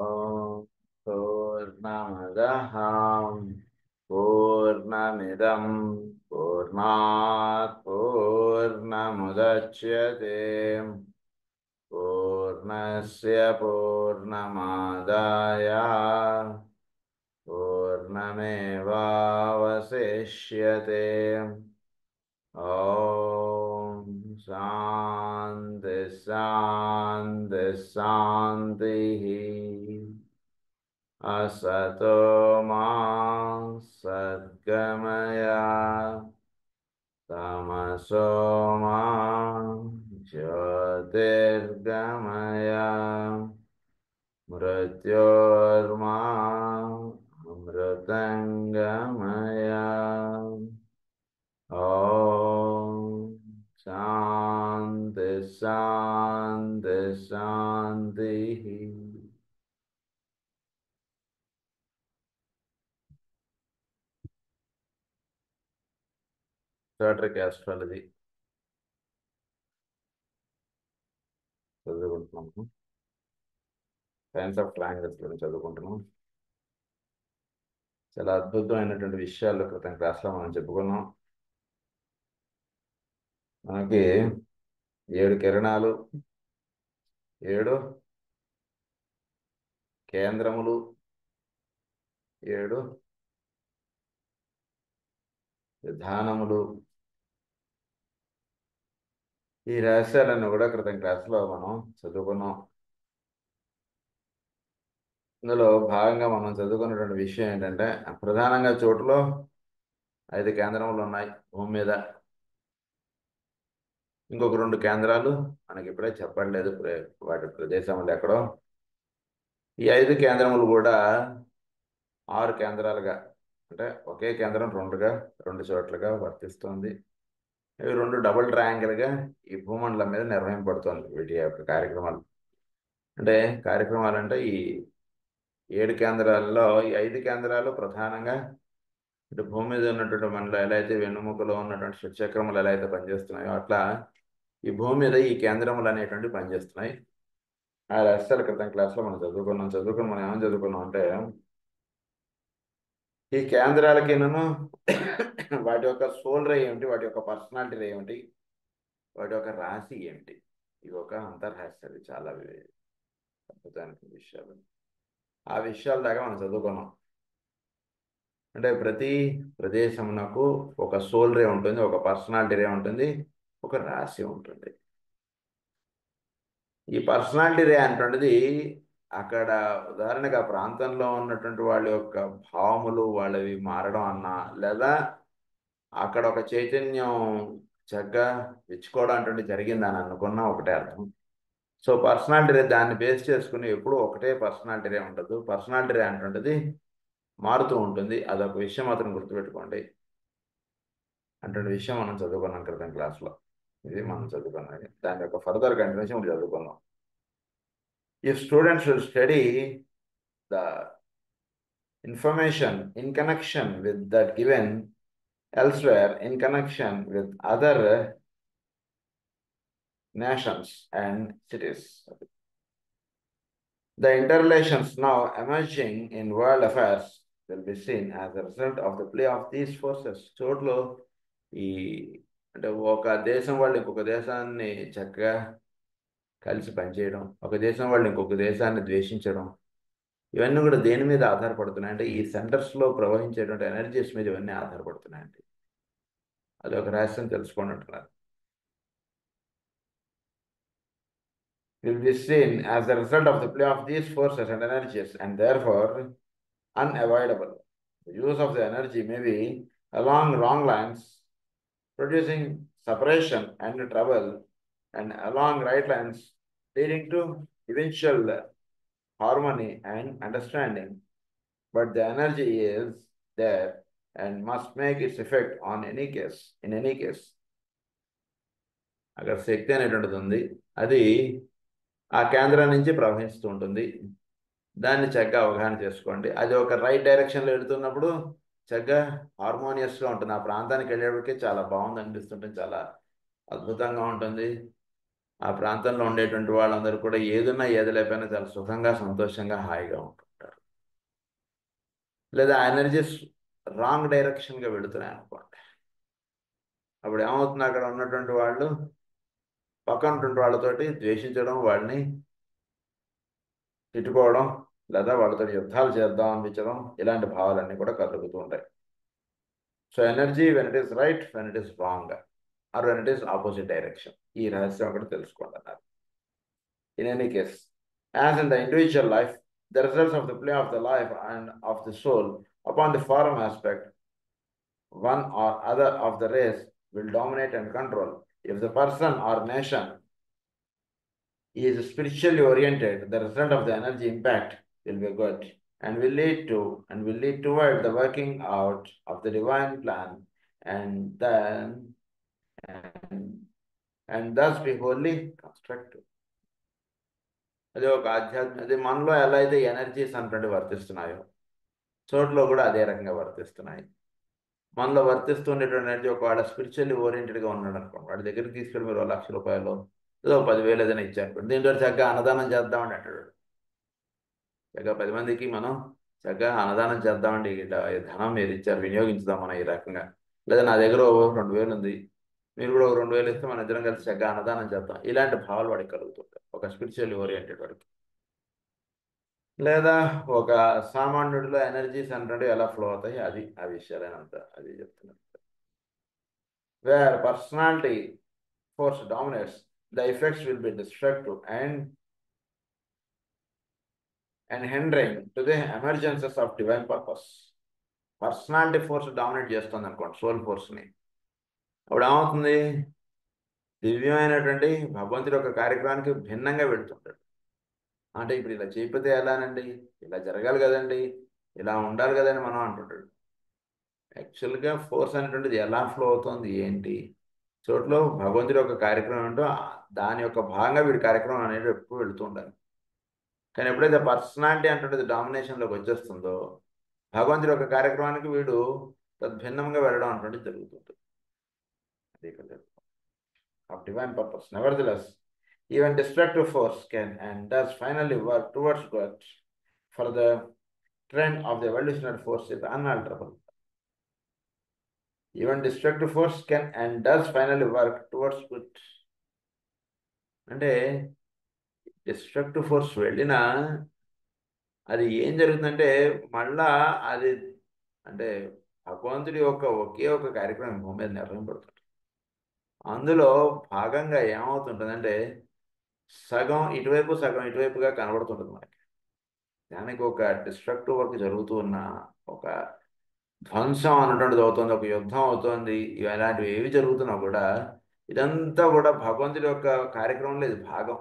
ॐ पूर्णमदः पूर्णमिदं पूर्णात् पूर्णमुदच्यते पूर्णस्य पूर्णमादाय पूर्णमेवावशिष्यते ॐ शान्ति शान्ति शान्तिः असतो मा सद्गमय तमसो मा ज्योतिर्गमय मृत्योर्मा अमृतङ्गमय ॐ शान्ति शान्ति शान्तिः Zodiac astrology చదువుకుంటున్నాము. సైన్స్ ఆఫ్ ట్రయాంగిల్స్ గురించి చదువుకుంటున్నాం. చాలా అద్భుతమైనటువంటి విషయాలు క్రితం క్లాస్లో మనం చెప్పుకున్నాం. మనకి 7 కిరణాలు, 7 కేంద్రములు, 7 విధానములు, ఈ రహస్యాలను కూడా క్రితం క్లాస్లో మనం చదువుకున్నాం. ఇందులో భాగంగా మనం చదువుకున్నటువంటి విషయం ఏంటంటే, ప్రధానంగా చోటులో 5 కేంద్రములు ఉన్నాయి భూమి మీద. ఇంకొక 2 కేంద్రాలు మనకి ఇప్పుడే చెప్పట్లేదు, వాటి ప్రదేశంలో ఎక్కడో. ఈ 5 కేంద్రములు కూడా 6 కేంద్రాలుగా, అంటే ఒకే కేంద్రం 2 చోట్లుగా వర్తిస్తుంది. ఇవి 2 డబుల్ ట్రయాంగిల్గా ఈ భూమండలం మీద నిర్వహింపబడుతుంది వీటి యొక్క కార్యక్రమాలు. అంటే కార్యక్రమాలు అంటే ఈ 7 కేంద్రాల్లో ఈ 5 కేంద్రాలు ప్రధానంగా ఇటు భూమి మీద ఉన్నటువంటి మనలో ఎలా అయితే వెన్నుముకలో ఉన్నటువంటి షట్చక్రములు ఎలా అయితే పనిచేస్తున్నాయో అట్లా ఈ భూమి మీద ఈ కేంద్రములు అనేటువంటివి పనిచేస్తున్నాయి. ఆ రహస్యాల క్రితం క్లాస్లో మనం చదువుకుని మనం ఏమని చదువుకున్నాం అంటే, ఈ కేంద్రాలకి వాటి యొక్క సోల్ రే ఏమిటి, వాటి యొక్క పర్సనాలిటీ రే ఏమిటి, వాటి యొక్క రాశి ఏమిటి, ఇవి ఒక అంతర్రహస్యాలు, చాలా అద్భుతమైన విషయాలు. ఆ విషయాల దాకా మనం చదువుకున్నాం. అంటే ప్రతి ప్రదేశమునకు ఒక సోల్ రే ఉంటుంది, ఒక పర్సనాలిటీ రే ఉంటుంది, ఒక రాశి ఉంటుంది. ఈ పర్సనాలిటీ రే అంటున్నది అక్కడ ఉదాహరణగా ఆ ప్రాంతంలో ఉన్నటువంటి వాళ్ళ యొక్క భావములు వాళ్ళవి మారడం అన్నా, లేదా అక్కడ ఒక చైతన్యం చక్కగా విచ్చుకోవడం అటువంటి జరిగిందని అనుకున్నా ఒకటే అర్థం. సో పర్సనాలిటీ రే దాన్ని బేస్ చేసుకుని ఎప్పుడూ ఒకటే పర్సనాలిటీ రే ఉండదు. పర్సనాలిటీ రే అంటుంటుంది మారుతూ ఉంటుంది. అదొక విషయం మాత్రం గుర్తుపెట్టుకోండి. అటువంటి విషయం మనం చదువుకున్నాం క్రితం క్లాస్లో. ఇది మనం చదువుకున్నది. దాని యొక్క ఫర్దర్ కంటిన్యూషన్ చదువుకున్నాం. If students should study the information in connection with that given elsewhere, in connection with other nations and cities, the interrelations now emerging in world affairs will be seen as a result of the play of these forces. చోట్ల ఈ అంటే ఒక దేశం వాళ్ళు ఇంకొక దేశాన్ని చక్కగా కలిసి పనిచేయడం, ఒక దేశం వాళ్ళు ఇంకొక దేశాన్ని ద్వేషించడం, ఇవన్నీ కూడా దేని మీద ఆధారపడుతున్నాయి అంటే ఈ సెంటర్స్లో ప్రవహించేటువంటి ఎనర్జీస్ మీద ఇవన్నీ ఆధారపడుతున్నాయండి. అది ఒక రహస్యం తెలుసుకోండి అంటున్నారు. Will be seen as a result of the play of these forces and energies, and therefore unavoidable. The use of the energy may be along wrong lines, producing separation and trouble, and along right lines, leading to eventual harmony and understanding. But the energy is there and must make its effect on any case, in any case. అక్కడ శక్తి అనేటువంటిది ఉంది, అది ఆ కేంద్రం నుంచి ప్రవహిస్తూ ఉంటుంది. దాన్ని చక్కగా అవగాహన చేసుకోండి. అది ఒక రైట్ డైరెక్షన్లో వెళుతున్నప్పుడు చక్కగా హార్మోనియస్గా ఉంటుంది. ఆ ప్రాంతానికి వెళ్ళేప్పటికే చాలా బాగుంది అనిపిస్తుంటుంది, చాలా అద్భుతంగా ఉంటుంది. ఆ ప్రాంతంలో ఉండేటువంటి వాళ్ళందరూ కూడా ఏదున్నా ఏది లేకపోయినా చాలా సుఖంగా సంతోషంగా హాయిగా ఉంటుంటారు. లేదా ఎనర్జీస్ రాంగ్ డైరెక్షన్గా వెళుతున్నాయి అనుకోండి, అప్పుడు ఏమవుతుంది, అక్కడ ఉన్నటువంటి వాళ్ళు పక్కన ఉన్నటువంటి వాళ్ళతోటి ద్వేషించడం, వాళ్ళని తిట్టుకోవడం, లేదా వాళ్ళతో యుద్ధాలు చేద్దాం అనిపించడం, ఇలాంటి భావాలన్నీ కూడా కలుగుతూ ఉంటాయి. So energy when it is right, when it is wrong, or when it is opposite direction, ఈ రహస్యం ఒకటి తెలుసుకుంటున్నారు. In any case, as in the individual life, the results of the play of the life and of the soul upon the form aspect, one or other of the race will dominate and control. If the person or nation is spiritually oriented, the result of the energy impact will be good and will lead toward the working out of the divine plan, and then and, and thus be wholly constructive. అది ఒక ఆధ్యాత్మిక, అది మనలో ఎలా అయితే energies అన్నటువంటి వర్తిస్తున్నాయో చోట్ల కూడా అదే రకంగా వర్తిస్తున్నాయి. మనలో వర్తిస్తుండేటువంటి ఎనర్జీ ఒకవేళ స్పిరిచువల్లీ ఓరియంటెడ్గా ఉన్నాడు అనుకోండి, వాడి దగ్గరికి తీసుకెళ్ళి మీరు 1,00,000 రూపాయలు ఏదో 10,000 ఏదైనా ఇచ్చారు, దీంట్లో చక్కగా అన్నదానం చేద్దామని అంటాడు. చక్కగా 10 మందికి మనం చక్కగా అన్నదానం చేద్దామండి, ఇట్లా ఈ ధనం మీరు ఇచ్చారు వినియోగించుదాం మనం ఈ రకంగా, లేదా నా దగ్గర 2,000 ఉంది, మీరు కూడా 2,000 ఇస్తే మన ఇద్దరం కలిసి చక్కగా అన్నదానం చేద్దాం, ఇలాంటి భావాలు వాడికి కలుగుతుంటాయి ఒక స్పిరిచువల్లీ ఓరియంటెడ్ వాడికి. లేదా ఒక సామాన్యుడిలో ఎనర్జీస్ అంటే ఎలా ఫ్లో అవుతాయి, అది ఆ విషయాలైనంత అది చెప్తున్నాను. Where personality force dominates, the effects will be destructive and hindering to the emergences of divine purpose. Personality force dominate చేస్తుంది అనుకోండి సోల్ ఫోర్స్ని, అప్పుడు ఏమవుతుంది, దివ్యమైనటువంటి భగవంతుడి యొక్క కార్యక్రమానికి భిన్నంగా పెడుతుంటాడు. అంటే ఇప్పుడు ఇలా చేయకపోతే ఎలానండి, ఇలా జరగాలి కదండి, ఇలా ఉండాలి కదండి మనం అంటుంటాడు. యాక్చువల్గా ఫోర్స్ అనేటువంటిది ఎలా ఫ్లో అవుతుంది ఏంటి చోట్లో భగవంతుడి యొక్క కార్యక్రమం ఏంటో దాని యొక్క భాగంగా వీడి కార్యక్రమం అనేది ఎప్పుడు వెళుతూ ఉండాలి. కానీ ఎప్పుడైతే పర్సనాలిటీ అంటే డామినేషన్లోకి వచ్చేస్తుందో భగవంతుడి యొక్క కార్యక్రమానికి వీడు తద్భిన్నంగా వెళ్ళడం అటువంటిది జరుగుతుంటుంది. అదే కదా of divine purpose. Nevertheless, even destructive force can and does finally work towards good, for the trend of the evolutionary force is unalterable. Even destructive force can and does finally work towards good. అంటే destructive force వెళ్ళినా అది ఏం జరుగుతుందంటే మళ్ళా అది అంటే భగవంతుడి యొక్క ఒకే ఒక కార్యక్రమం భూమి మీద నిర్వహింపబడుతుంది. అందులో భాగంగా ఏమవుతుంటుందంటే సగం ఇటువైపు సగం ఇటువైపుగా కనబడుతుంటుంది మనకి. దానికి ఒక డిస్ట్రక్టివ్ వర్క్ జరుగుతూ ఉన్న ఒక ధ్వంసం అన్నటువంటిది అవుతుంది, ఒక యుద్ధం అవుతుంది, ఇలాంటివి ఏవి జరుగుతున్నా కూడా ఇదంతా కూడా భగవంతుడి యొక్క కార్యక్రమంలో ఇది భాగం.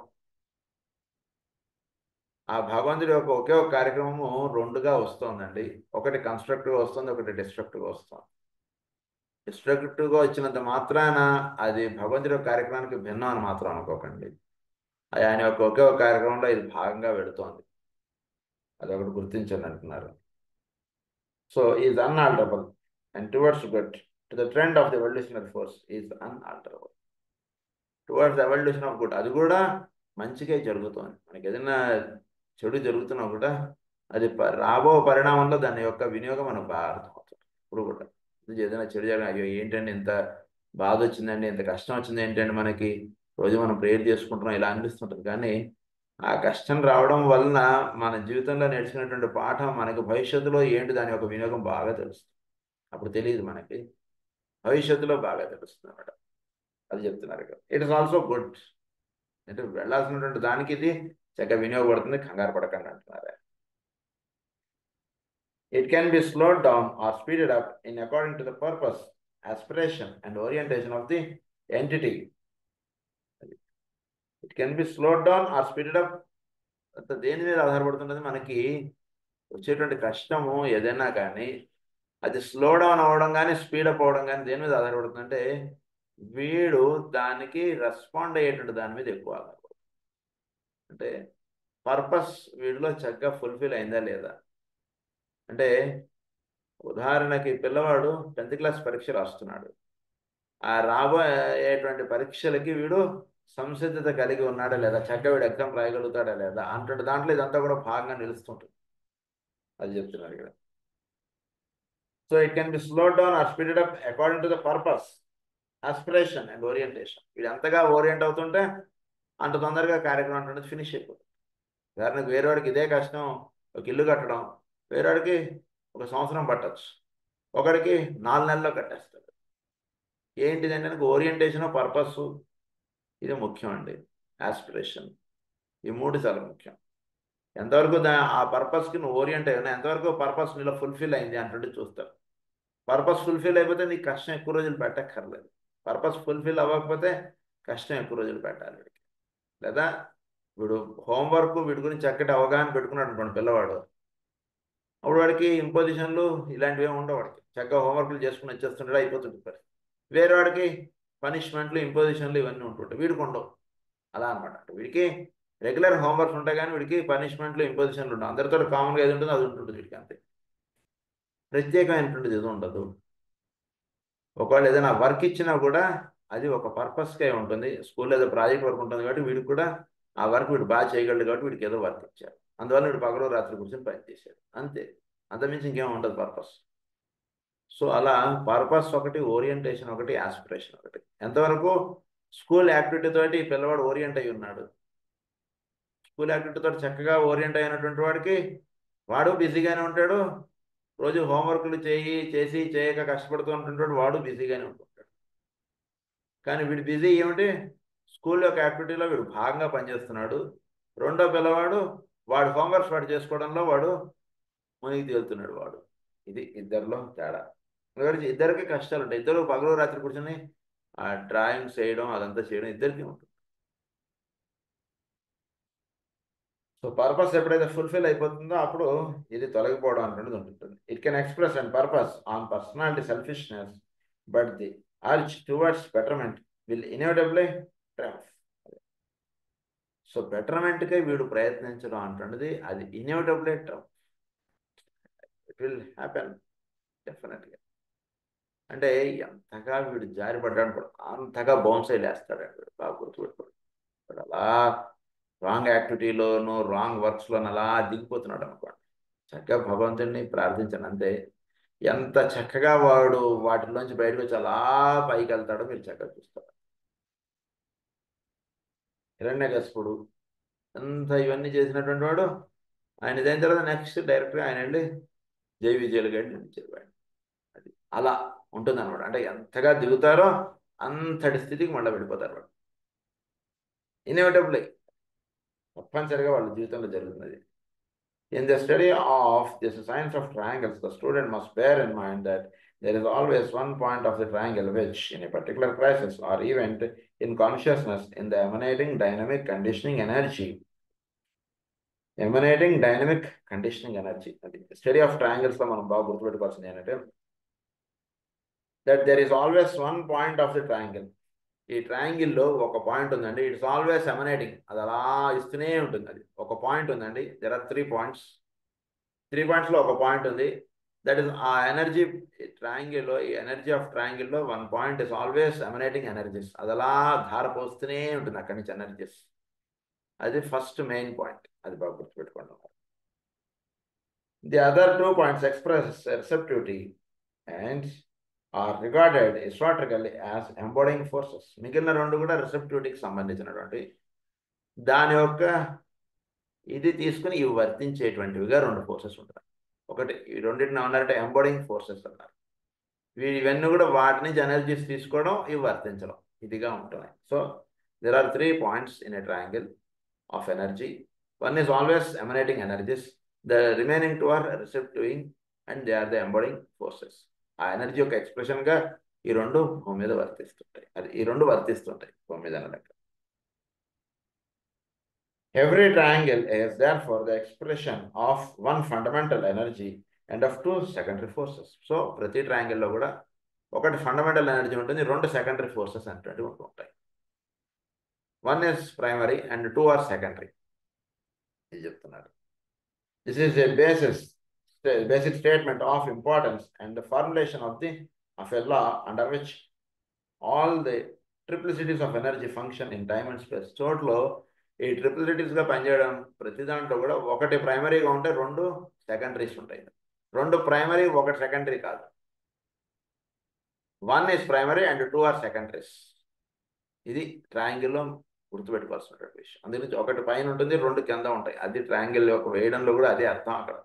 ఆ భగవంతుడి యొక్క ఒకే ఒక కార్యక్రమము రెండుగా వస్తుందండి, ఒకటి కన్స్ట్రక్టివ్గా వస్తుంది, ఒకటి డిస్ట్రక్టివ్గా వస్తుంది. డిస్ట్రక్టివ్గా వచ్చినంత మాత్రాన అది భగవంతుడి యొక్క కార్యక్రమానికి భిన్నం అని మాత్రం అనుకోకండి. ఆయన యొక్క ఒకే ఒక కార్యక్రమంలో ఇది భాగంగా వెళుతోంది, అదొకటి గుర్తించండి అంటున్నారు. So is unalterable and towards good to the trend of the evolutionary force is unalterable towards the evolution of good. అది కూడా మంచిగా జరుగుతుంది. మనకి ఏదైనా చెడు జరుగుతున్నా కూడా అది రాబో పరిణామంలో దాని యొక్క వినియోగం మనకు బాగా అర్థమవుతుంది. ఇప్పుడు కూడా ఏదైనా చెడు జరగ, అయ్యో ఏంటండి ఇంత బాధ వచ్చిందండి, ఇంత కష్టం వచ్చింది ఏంటండి, మనకి రోజు మనం ప్రేయర్ చేసుకుంటున్నాం ఇలా అనిపిస్తుంటుంది. కానీ ఆ కష్టం రావడం వలన మన జీవితంలో నేర్చుకునేటువంటి పాఠం మనకు భవిష్యత్తులో ఏంటి దాని యొక్క వినియోగం బాగా తెలుస్తుంది. అప్పుడు తెలియదు మనకి, భవిష్యత్తులో బాగా తెలుస్తుంది అన్నమాట. అది చెప్తున్నారు ఇక్కడ. ఇట్ ఇస్ ఆల్సో గుడ్, అంటే వెళ్ళాల్సినటువంటి దానికి ఇది చక్కగా వినియోగపడుతుంది, కంగారు పడకండి అంటున్నారు. It can be slowed down or speeded up in according to the purpose, aspiration and orientation of the entity. It can be slowed down or speeded up. దేని మీద ఆధారపడుతున్నది, మనకి వచ్చేటువంటి కష్టము ఏదైనా కానీ అది స్లో డౌన్ అవ్వడం కానీ స్పీడప్ అవ్వడం కానీ దేని మీద ఆధారపడుతుందంటే వీడు దానికి రెస్పాండ్ అయ్యేటువంటి దాని మీద ఎక్కువ ఆధారపడుతుంది. అంటే పర్పస్ వీడిలో చక్కగా ఫుల్ఫిల్ అయిందా లేదా. అంటే ఉదాహరణకి పిల్లవాడు 10th క్లాస్ పరీక్ష రాస్తున్నాడు, ఆ రాబోయేటువంటి పరీక్షలకి వీడు సంసిద్ధత కలిగి ఉన్నాడా లేదా, చక్కగా వీడు ఎగ్జామ్ రాయగలుగుతాడా లేదా అంటుంటే దాంట్లో ఇదంతా కూడా భాగంగా నిలుస్తుంటుంది. అది చెప్తున్నారు ఇక్కడ. So it can be slow down or speeded up according to the purpose, aspiration and orientation. వీడు ఎంతగా ఓరియంట్ అవుతుంటే అంత తొందరగా కార్యక్రమం అనేది ఫినిష్ అయిపోతుంది. ఉదాహరణకు వేరేవాడికి ఇదే కష్టం ఒక ఇల్లు కట్టడం, వేరేవాడికి ఒక సంవత్సరం పట్టచ్చు, ఒకడికి 4 నెలల్లో కట్టేస్తాడు. ఏంటిదంటే ఓరియంటేషన్, పర్పస్, ఇది ముఖ్యం అండి. ఆస్పిరేషన్, ఈ 3 చాలా ముఖ్యం. ఎంతవరకు ఆ పర్పస్కి నువ్వు ఓరియంట్ అయినా, ఎంతవరకు పర్పస్ నీలో ఫుల్ఫిల్ అయింది అంటుంటే చూస్తావు. పర్పస్ ఫుల్ఫిల్ అయిపోతే నీకు కష్టం ఎక్కువ రోజులు పెట్టక్కర్లేదు. పర్పస్ ఫుల్ఫిల్ అవ్వకపోతే కష్టం ఎక్కువ రోజులు పెట్టాలి వీడికి. లేదా వీడు హోంవర్క్ వీడి గురించి చక్కటి అవగాహన పెట్టుకున్నాడు అనుకోండి పిల్లవాడు, అప్పుడు వాడికి ఇంపోజిషన్లు ఇలాంటివి ఏమి ఉండవు. వాడికి చక్కగా హోంవర్క్లు చేసుకుని వచ్చేస్తుంటాడు, అయిపోతుంది పని. వేరే వాడికి పనిష్మెంట్లు, ఇంపోజిషన్లు ఇవన్నీ ఉంటుంటాయి, వీడికి ఉండవు. అలా అనమాట. వీడికి రెగ్యులర్ హోంవర్క్స్ ఉంటాయి కానీ వీడికి పనిష్మెంట్లు, ఇంపోజిషన్లు ఉండవు. అందరితో కామన్గా ఏది ఉంటుందో అది ఉంటుంది వీడికి, అంతే. ప్రత్యేకమైనటువంటిది ఏది ఉండదు. ఒకవేళ ఏదైనా వర్క్ ఇచ్చినా కూడా అది ఒక పర్పస్కే ఉంటుంది. స్కూల్లో ఏదో ప్రాజెక్ట్ వర్క్ ఉంటుంది కాబట్టి వీడికి కూడా ఆ వర్క్ వీడు బాగా చేయగలడు కాబట్టి వీడికి ఏదో వర్క్ ఇచ్చారు, అందువల్ల వీడు పగలు రాత్రి కూర్చొని పని చేశాడు, అంతే. అంతమించి ఇంకేం ఉండదు పర్పస్. సో అలా పర్పస్ ఒకటి, ఓరియంటేషన్ ఒకటి, ఆస్పిరేషన్ ఒకటి. ఎంతవరకు స్కూల్ యాక్టివిటీ తోటి పిల్లవాడు ఓరియంట్ అయి ఉన్నాడు, స్కూల్ యాక్టివిటీ తోటి చక్కగా ఓరియంట్ అయినటువంటి వాడికి వాడు బిజీగానే ఉంటాడు. రోజు హోంవర్క్లు చేసి చేయక కష్టపడుతూ ఉంటుంటాడు, వాడు బిజీగానే ఉంటుంటాడు. కానీ వీడు బిజీ ఏమిటి, స్కూల్ యొక్క యాక్టివిటీలో వీడు భాగంగా పనిచేస్తున్నాడు. రెండో పిల్లవాడు వాడు హోంవర్క్స్ వాడు చేసుకోవడంలో వాడు మునిగి తేలుతున్నాడు వాడు. ఇది ఇద్దరిలో తేడా. ఇద్దరికి కష్టాలు ఉంటాయి. ఇద్దరు పగలు రాత్రి కూర్చొని ఆ డ్రాయింగ్స్ చేయడం అదంతా చేయడం ఇద్దరికి ఉంటుంది. సో పర్పస్ ఎప్పుడైతే ఫుల్ఫిల్ అయిపోతుందో అప్పుడు ఇది తొలగిపోవడం అనేది ఉంటుంది. It can express and purpose on personality selfishness, but the urge towards betterment will inevitably triumph. So బెటర్మెంట్కే వీడు ప్రయత్నించడం అంటున్నది అది inevitably triumph. It will happen డెఫినెట్గా. అంటే ఎంతగా వీడు జారిపడ్డాడు కూడా అంతగా బౌన్స్ అయి లేస్తాడు వీడు, బాగా గుర్తుపెట్టుకోడు. వాడు అలా రాంగ్ యాక్టివిటీలోను రాంగ్ వర్క్స్లోను అలా దిగిపోతున్నాడు అనుకోండి. చక్కగా భగవంతుడిని ప్రార్థించండి, అంతే. ఎంత చక్కగా వాడు వాటిలోంచి బయటకు వచ్చి అలా పైకి వెళ్తాడో మీరు చక్కగా చూస్తారు. హిరణ్యకశిపుడు అంత ఇవన్నీ చేసినటువంటి వాడు, ఆయన ఇదైన తర్వాత నెక్స్ట్ డైరెక్ట్గా ఆయన వెళ్ళి జై విజయులు గడి నిలిచారు వాడు. అది అలా ఉంటుంది అనమాట. అంటే ఎంతగా దిగుతారో అంతటి స్థితికి మళ్ళీ వెళ్ళిపోతారు వాడు. ఇన్ఎవిటబుల్లీ తప్పనిసరిగా వాళ్ళ జీవితంలో జరుగుతున్నది. In the study of the science of triangles, the student must bear in mind that there is always one point of the triangle which, in a particular crisis or event in consciousness, in the emanating dynamic conditioning energy, అది study of triangles లో మనం బాగా గుర్తుపెట్టుకోవాల్సింది ఏంటంటే that there is always one point of the triangle. ఈ ట్రయాంగిల్లో ఒక point ఉందండి, it's always ఎమనేటింగ్, అది అలా ఇస్తూనే ఉంటుంది. అది ఒక పాయింట్ ఉందండి, దెర్ ఆర్ 3 పాయింట్స్. 3 పాయింట్స్లో ఒక పాయింట్ ఉంది. దట్ ఈస్ ఆ ఎనర్జీ ట్రయాంగిల్లో, ఈ ఎనర్జీ ఆఫ్ ట్రయాంగిల్లో 1 point is always emanating energies, అది అలా ధారపోస్తూనే ఉంటుంది అక్కడి నుంచి ఎనర్జీస్. అది ఫస్ట్ మెయిన్ పాయింట్, అది బాగా గుర్తుపెట్టుకోండి. The other 2 points express receptivity and are regarded historically as embodying forces. మిగిలిన 2 కూడా రిసెప్టివిటీకి సంబంధించినటువంటి దాని యొక్క ఇది తీసుకుని ఇవి వర్తించేటువంటివిగా 2 ఫోర్సెస్ ఉంటాయి. ఒకటి ఈ రెండింటిని అన్నారంటే ఎంబోడింగ్ ఫోర్సెస్ అన్నారు. ఇవన్నీ కూడా వాటి నుంచి ఎనర్జీస్ తీసుకోవడం, ఇవి వర్తించడం, ఇదిగా ఉంటున్నాయి. So there are 3 points in a triangle of energy. One is always emanating energies, the remaining 2 are receptiving and they are the embodying forces. ఆ ఎనర్జీ యొక్క ఎక్స్ప్రెషన్గా ఈ 2 భూమి మీద వర్తిస్తుంటాయి. అది ఈ 2 వర్తిస్తుంటాయి భూమి మీద అన్నట్టు. Every triangle is therefore the expression of one fundamental energy and of 2 secondary forces. So ప్రతి ట్రయాంగిల్లో కూడా ఒకటి ఫండమెంటల్ ఎనర్జీ ఉంటుంది, 2 సెకండరీ ఫోర్సెస్ అనేటువంటివి ఉంటాయి. 1 is primary and 2 are secondary. ఇది చెప్తున్నారు. This is a basic statement of importance and the formulation of a law under which all the triplicities of energy function in time and space. చోట్లో ఈ ట్రిప్లిసిటీస్గా పనిచేయడం ప్రతి దాంట్లో కూడా ఒకటి ప్రైమరీగా ఉంటే రెండు సెకండరీస్ ఉంటాయి. రెండు ప్రైమరీ ఒకటి సెకండరీ కాదు. 1 is primary and 2 are secondaries. ఇది ట్రయాంగిల్లో గుర్తుపెట్టుకోవాల్సినటువంటి విషయం. అందుగురించి ఒకటి పైన ఉంటుంది, రెండు కింద ఉంటాయి. అది ట్రయాంగిల్ యొక్క వేయడంలో కూడా అదే అర్థం అక్కడ.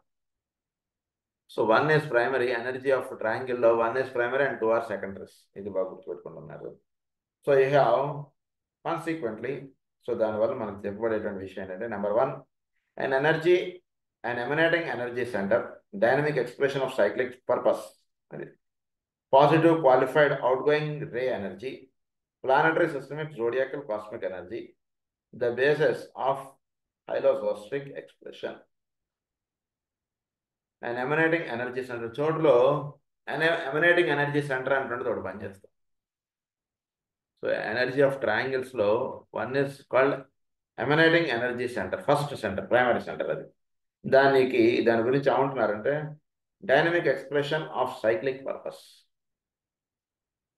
So 1 is primary, energy of ట్రయాంగిల్లో 1 is primary and 2 are secondaries. ఇది బాగా గుర్తుపెట్టుకుంటున్నారు. So you have consequently, so దానివల్ల మనకు చెప్పబడేటువంటి విషయం ఏంటంటే, number 1, an energy, an emanating energy center, dynamic expression of cyclic purpose, positive qualified outgoing ray energy, planetary systemic zodiacal cosmic energy, the basis of hylozostric expression. An emanating energy center చోటులో emanating energy center అంటే ఒకటి పనిచేస్తాం. So energy of ట్రయాంగిల్స్లో 1 is called emanating energy center, first centre, primary centre. అది దాని గురించి ఏమంటున్నారంటే dynamic expression of cyclic purpose.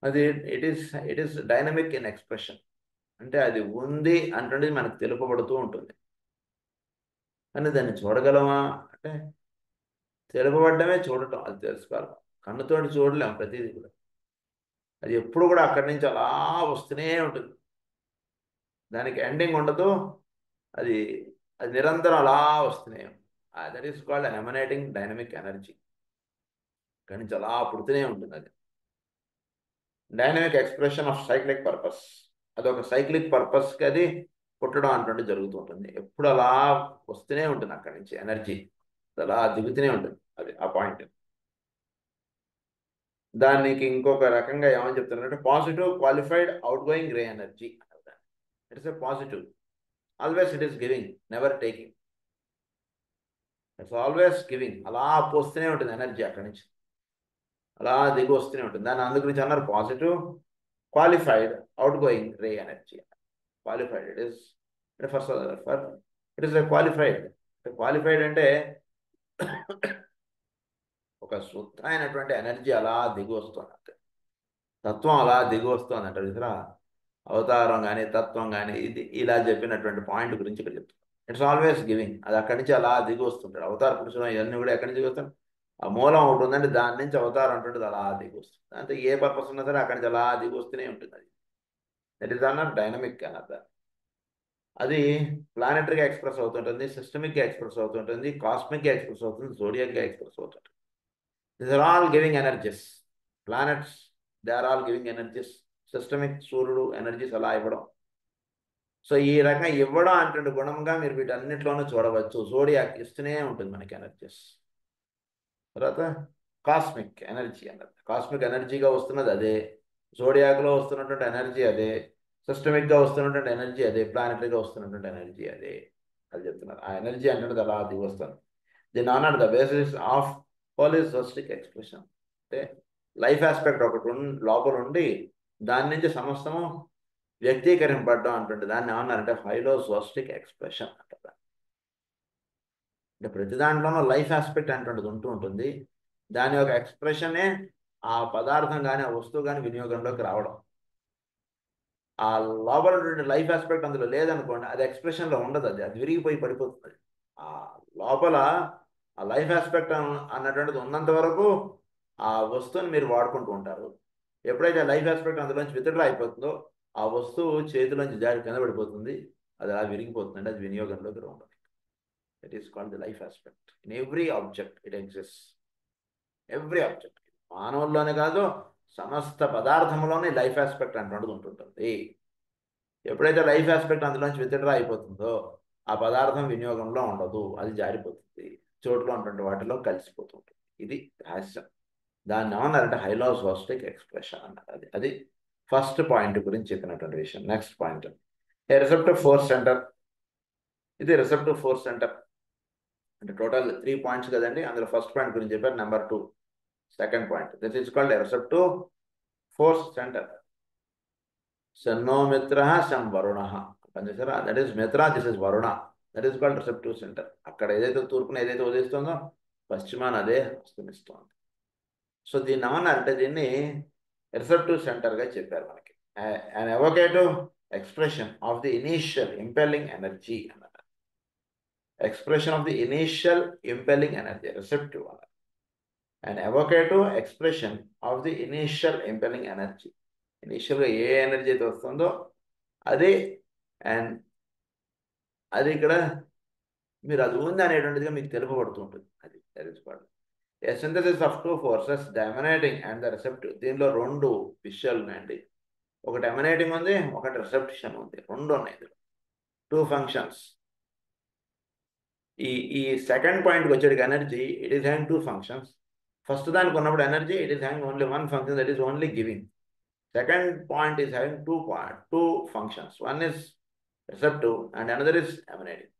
అది it is dynamic in expression, అంటే అది ఉంది అంటే మనకు తెలుపబడుతూ ఉంటుంది. కానీ దాన్ని చూడగలమా అంటే తెలుపబడ్డమే చూడటం, అది తెలుసుకోవాలి. కన్నుతోటి చూడలేం ప్రతిదీ కూడా. అది ఎప్పుడు కూడా అక్కడి నుంచి అలా వస్తూనే ఉంటుంది, దానికి ఎండింగ్ ఉండదు. అది నిరంతరం అలా వస్తూనే ఉంటుంది. That is called emanating dynamic energy. అక్కడి నుంచి అలా పుడుతూనే ఉంటుంది. అది dynamic expression of cyclic purpose. అదొక సైక్లిక్ పర్పస్కి అది పుట్టడం అంటే జరుగుతూ ఉంటుంది. ఎప్పుడు అలా వస్తూనే ఉంటుంది అక్కడి నుంచి ఎనర్జీ, అలా దిగుతూనే ఉంటుంది. అది ఆ పాయింట్. దానికి ఇంకొక రకంగా ఏమని చెప్తున్నారంటే positive qualified out going ray energy. It's a positive, always it is giving, never taking. It's always giving. అలా పోస్తూనే ఉంటుంది ఎనర్జీ, అక్కడి నుంచి అలా దిగి వస్తూనే ఉంటుంది. దాన్ని అందుగురించి అన్నారు positive qualified out going ray energy. Qualified it is it is qualified. Qualified అంటే ఒక శుద్ధ అయినటువంటి ఎనర్జీ అలా దిగి వస్తుంది, అంటే తత్వం అలా దిగి వస్తుంది అంటారు. ఇతర అవతారం కానీ తత్వం కానీ ఇది ఇలా చెప్పినటువంటి పాయింట్ గురించి ఇక్కడ చెప్తాను. It's always giving. అది అక్కడి నుంచి అలా దిగి వస్తుంటాడు. అవతార పురుషులు ఇవన్నీ కూడా ఎక్కడి నుంచి వస్తాయి, ఆ మూలం ఉంటుందంటే దాని నుంచి అవతారం ఉంటుంది, అలా దిగి వస్తుంది. అంటే ఏ పర్పస్ ఉన్నా సరే అక్కడి నుంచి అలా దిగి వస్తూనే ఉంటుంది. అది దట్ ఈస్ అన్నారు డైనమిక్ అన్నారు. అది ప్లానెటరీగా ఎక్స్ప్రెస్ అవుతుంటుంది, సిస్టమిక్గా ఎక్స్ప్రెస్ అవుతుంటుంది, కాస్మిక్గా ఎక్స్ప్రెస్ అవుతుంది, జోడియాక్గా ఎక్స్ప్రెస్ అవుతుంటుంది. These are all giving energies. Planets, they are all giving energies. Systemic సూర్యుడు ఎనర్జీస్ అలా ఇవ్వడం. సో ఈ రకంగా ఇవ్వడం అంటే గుణంగా మీరు వీటన్నిటిలోనూ చూడవచ్చు. జోడియాక్ ఇస్తూనే ఉంటుంది మనకి ఎనర్జీస్. తర్వాత కాస్మిక్ ఎనర్జీ అన్నది, కాస్మిక్ ఎనర్జీగా వస్తున్నది అదే, జోడియాక్లో వస్తున్నటువంటి ఎనర్జీ అదే, సిస్టమిక్గా వస్తున్నటువంటి ఎనర్జీ అదే, ప్లానెటరీగా వస్తున్నటువంటి ఎనర్జీ అదే. అది చెప్తున్నారు. ఆ ఎనర్జీ అంటే అలా దిగి వస్తుంది. దీని అన్నాడు ద బేసిస్ ఆఫ్ హోలిజోస్టిక్ ఎక్స్ప్రెషన్. అంటే లైఫ్ ఆస్పెక్ట్ ఒకటి లోపల ఉండి దాని నుంచి సమస్తము వ్యక్తీకరింపబడడం అంటుంటే దాన్ని ఏమన్నారంటే హైలోజోస్టిక్ ఎక్స్ప్రెషన్ అంటారు. అంటే ప్రతి దాంట్లోనూ లైఫ్ ఆస్పెక్ట్ అంటుండదు ఉంటూ ఉంటుంది. దాని యొక్క ఎక్స్ప్రెషనే ఆ పదార్థం కానీ ఆ వస్తువు కానీ వినియోగంలోకి రావడం. ఆ లోపల లైఫ్ ఆస్పెక్ట్ అందులో లేదనుకోండి, అది ఎక్స్ప్రెషన్లో ఉండదు. అది విరిగిపోయి పడిపోతుంది. ఆ లోపల ఆ లైఫ్ ఆస్పెక్ట్ అన్నటువంటిది ఉన్నంత వరకు ఆ వస్తువుని మీరు వాడుకుంటూ ఉంటారు. ఎప్పుడైతే లైఫ్ ఆస్పెక్ట్ అందులోంచి విత్డ్రా అయిపోతుందో ఆ వస్తువు చేతిలోంచి జారి కింద పడిపోతుంది, అది అలా విరిగిపోతుందండి. అది వినియోగంలోకి ఉండదు. It is called the life aspect. In every object it exist. Every object, మానవుల్లోనే కాదు సమస్త పదార్థంలోనే లైఫ్ ఆస్పెక్ట్ అంటుండదు ఉంటుంటుంది. ఎప్పుడైతే లైఫ్ ఆస్పెక్ట్ అందులోంచి విత్డ్రా అయిపోతుందో ఆ పదార్థం వినియోగంలో ఉండదు, అది జారిపోతుంది, చోటులో ఉన్నటువంటి వాటిలో కలిసిపోతుంటుంది. ఇది రహస్యం. దాన్ని ఏమన్నారంటే హైలోజోస్టిక్ ఎక్స్ప్రెషన్ అన్నారు. అది ఫస్ట్ పాయింట్ గురించి చెప్పినటువంటి విషయం. Next point receptive force centre. ఇది రిసెప్టివ్ ఫోర్స్ సెంటర్ అంటే టోటల్ 3 పాయింట్స్ కదండి. అందులో ఫస్ట్ పాయింట్ గురించి చెప్పారు. Number 2 second point, this is called receptive force centre. శన్నో మిత్ర శం వరుణ పనిచేసారా, that is Mitra, this is Varuna. That is called receptive centre. అక్కడ ఏదైతే తూర్పున ఏదైతే ఉదయిస్తుందో పశ్చిమాన అదే అస్తమిస్తోంది. సో దీన్ని ఏమన్నారంటే దీన్ని రిసెప్టివ్ సెంటర్గా చెప్పారు మనకి. an evocative expression of the initial impelling energy. Expression of the initial impelling energy, receptive. An evocative expression of the initial impelling energy. Initial గా ఏ ఎనర్జీ అయితే వస్తుందో అదే, అండ్ అది ఇక్కడ మీరు అది ఉంది అనేటువంటిదిగా మీకు తెలుపబడుతూ ఉంటుంది. అది తెలుసుకోవాలి. A synthesis of two forces, the emanating and the receptive. దీనిలో రెండు విషయాలు ఉన్నాయండి. ఒకటి ఎమనేటింగ్ ఉంది, ఒకటి రిసెప్షన్ ఉంది. రెండు ఉన్నాయి ఇందులో, టూ ఫంక్షన్స్. ఈ సెకండ్ పాయింట్కి వచ్చేటికి energy, it is hang two functions. First దానికి ఉన్నప్పుడు energy, it is hang only one function, that is only giving. Second point is having two functions. One is receptive and another is emanating.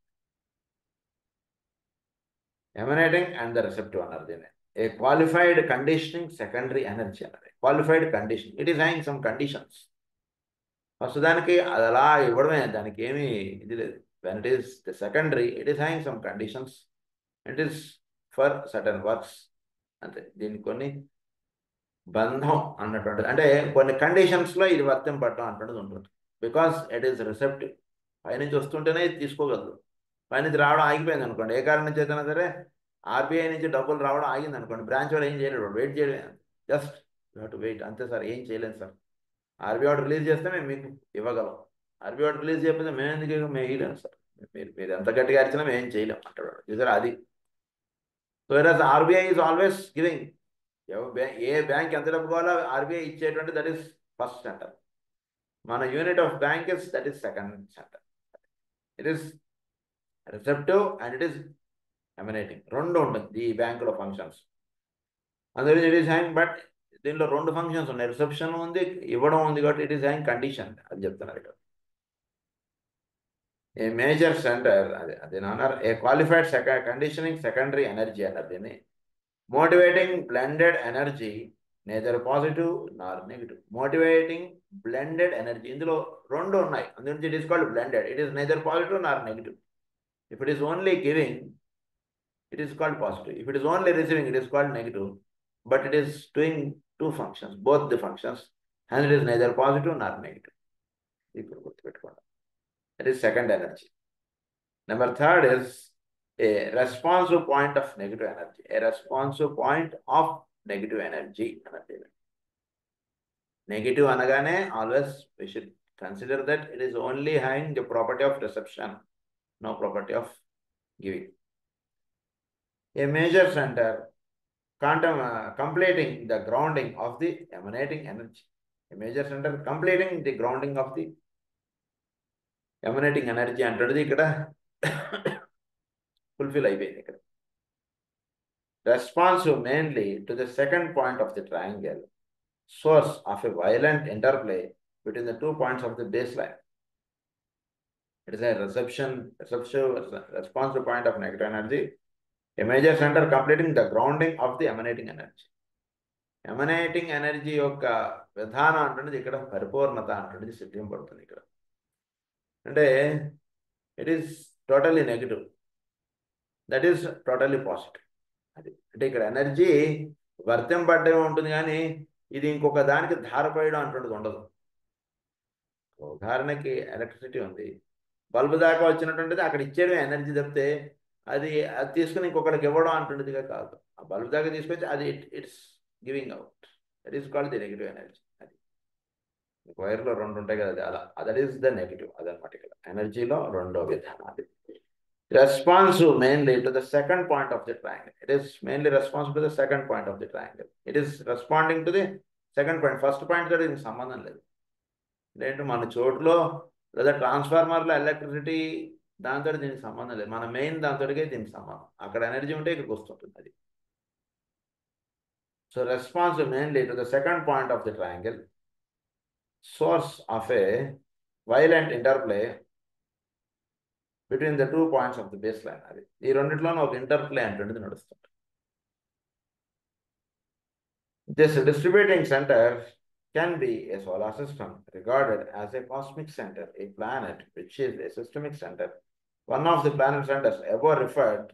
Emanating and the receptive energy. A qualified conditioning secondary energy. Qualified conditioning. It is having some conditions. First దానికి అది అలా ఇవ్వడమే, దానికి ఏమీ ఇది లేదు. When it is the secondary, it is having some conditions. It is for certain works. అంతే. దీనికి కొన్ని బంధం అన్నటువంటిది, అంటే కొన్ని కండిషన్స్లో ఇది వర్తింపడటం అన్నటువంటిది ఉంటుంది. Because it is receptive. పైనుంచి వస్తుంటేనే ఇది తీసుకోగలదు. పైనుంచి రావడం ఆగిపోయింది అనుకోండి, ఏ కారణం చేతనా సరే, ఆర్బీఐ నుంచి డబ్బులు రావడం ఆగింది అనుకోండి, బ్రాంచ్ వాడు ఏం చేయలేడు, వెయిట్ చేయలేదు, just you have to wait అంతే సార్, ఏం చేయలేము సార్. ఆర్బీఐ వాడు రిలీజ్ చేస్తే మేము మీకు ఇవ్వగలం, ఆర్బీఐ వాడు రిలీజ్ చేయకపోతే మేము ఎందుకు మేము వేయలేము సార్, మీరు ఎంత గట్టిగా అరిచినా మేము ఏం చేయలేం అంటాడు. చూసారా అది. So RBI is always giving. A bank ఎంత డబ్బు కావాలో ఆర్బీఐ ఇచ్చేటువంటి, దట్ ఈస్ ఫస్ట్ సెంటర్. మన unit of bank is that is second centre. It is receptive and it is emanating, రెండు ఉంటుంది ఈ బ్యాంకులో ఫంక్షన్స్. అందులో ఇట్ ఈస్ హ్యాంగ్, బట్ దీనిలో రెండు ఫంక్షన్స్ ఉన్నాయి, రిసెప్షన్ ఉంది, ఇవ్వడం ఉంది, కాబట్టి ఇట్ ఈస్ హ్యాంగ్ కండిషన్ అది చెప్తున్నారు ఇక్కడ. ఏ మేజర్ సెంటర్, అది అన్నారు, a qualified conditioning secondary energy అన్నారు దీన్ని. Motivating blended energy, neither positive nor negative. Motivating blended energy, ఇందులో రెండు ఉన్నాయి, అందులో it is called blended. It is neither positive nor negative. If it is only giving, it is called positive. If it is only receiving, it is called negative. But it is doing two functions, both the functions, and it is neither positive nor negative. That is second energy. Number third is a responsive point of negative energy. A responsive point of negative energy. Negative anagane, always we should consider that it is only having the property of reception, no property of giving. A major center completing the grounding of the emanating energy. A major center completing the grounding of the emanating energy అంటది ఇక్కడ fulfil అయిపోయింది ఇక్కడ. Responsive mainly to the second point of the triangle, source of a violent interplay between the 2 points of the baseline. It is a responsive point of negative energy. A major center completing the grounding of the emanating energy. Emanating energy యొక్క విధానం అంటున్నది ఇక్కడ పరిపూర్ణత అంటున్నది సిద్ధింపడుతుంది ఇక్కడ. అంటే it is totally negative, that is totally positive. అది అంటే ఇక్కడ ఎనర్జీ వర్తింపడ్డమే ఉంటుంది, కానీ ఇది ఇంకొక దానికి ధారపోయడం అంటున్నది ఉండదు. ఉదాహరణకి ఎలక్ట్రిసిటీ ఉంది, బల్బు దాకా వచ్చినటువంటిది అక్కడ ఇచ్చేయడం ఎనర్జీ తప్పితే అది తీసుకుని ఇంకొకరికి ఇవ్వడం అంటుండేదిగా కాదు. ఆ బల్బ్ దాకా తీసుకొచ్చి అది it's giving out, that is called the negative energy. అది వైర్లో రెండు ఉంటాయి కదా, అది అలా, దట్ ఈస్ ద నెగిటివ్. అదనమాట ఇక్కడ ఎనర్జీలో రెండో విధానం. అది responsive mainly to the second point of the triangle. It is mainly responsive to the second point of the triangle. It is responding to the second point. First point తోటి దీనికి సంబంధం లేదు. ఏంటంటే మన చోటులో లేదా ట్రాన్స్ఫార్మర్లో ఎలక్ట్రిసిటీ దాంతో దీనికి సంబంధం లేదు, మన మెయిన్ దాంతోటికే దీనికి సంబంధం. అక్కడ ఎనర్జీ ఉంటే ఇక్కడికి వస్తుంటుంది అది. So response mainly to the second point of the triangle, source of A violent interplay between the 2 points of the base line. అది ఈ రెండిట్లోనూ ఒక ఇంటర్ప్లే అంటుండేది నడుస్తుంది. This distributing centre can be a solar system regarded as a cosmic center, a planet which is a systemic center. One of the planet centers ever referred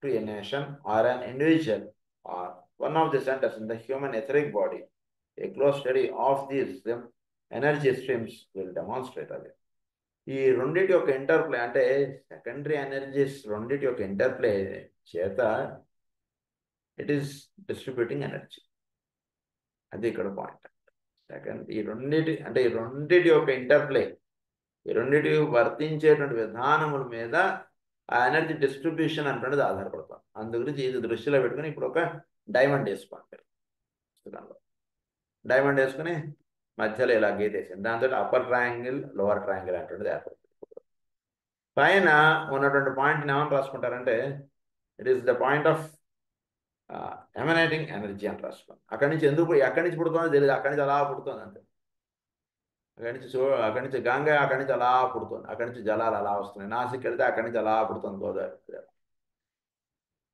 to a nation or an individual, or one of the centers in the human etheric body. A close study of these energy streams will demonstrate అది. ఈ రెండింటి యొక్క interplay అంటే secondary energies రెండింటి యొక్క interplay చేత it is distributing energy. అది ఇక్కడ పాయింట్. ఈ రెండింటి యొక్క ఇంటర్ప్లే, ఈ రెండింటి వర్తించేటువంటి విధానముల మీద ఆ ఎనర్జీ డిస్ట్రిబ్యూషన్ అంటున్నది ఆధారపడతాం. అందు గురించి ఇది దృష్టిలో పెట్టుకుని ఇప్పుడు ఒక డైమండ్ వేసుకోండి. డైమండ్ వేసుకుని మధ్యలో ఇలా గీతేసింది. దాంతో అప్పర్ ట్రయాంగిల్ లోవర్ ట్రయాంగిల్ అంటున్నది ఏర్పడుతుంది. పైన ఉన్నటువంటి పాయింట్ని ఏమని రాసుకుంటారంటే it is the point of emanating energy అని రాసుకోండి. అక్కడి నుంచి ఎక్కడి నుంచి పుడుతుందో తెలియదు, అక్కడి నుంచి అలా పుడుతుంది అంతే. అక్కడి నుంచి గంగా అక్కడి నుంచి అలా పుడుతుంది, అక్కడి నుంచి జలాలు అలా వస్తున్నాయి. నాసిక్ వెళ్తే అక్కడి నుంచి అలా పుడుతుంది గోదావరి.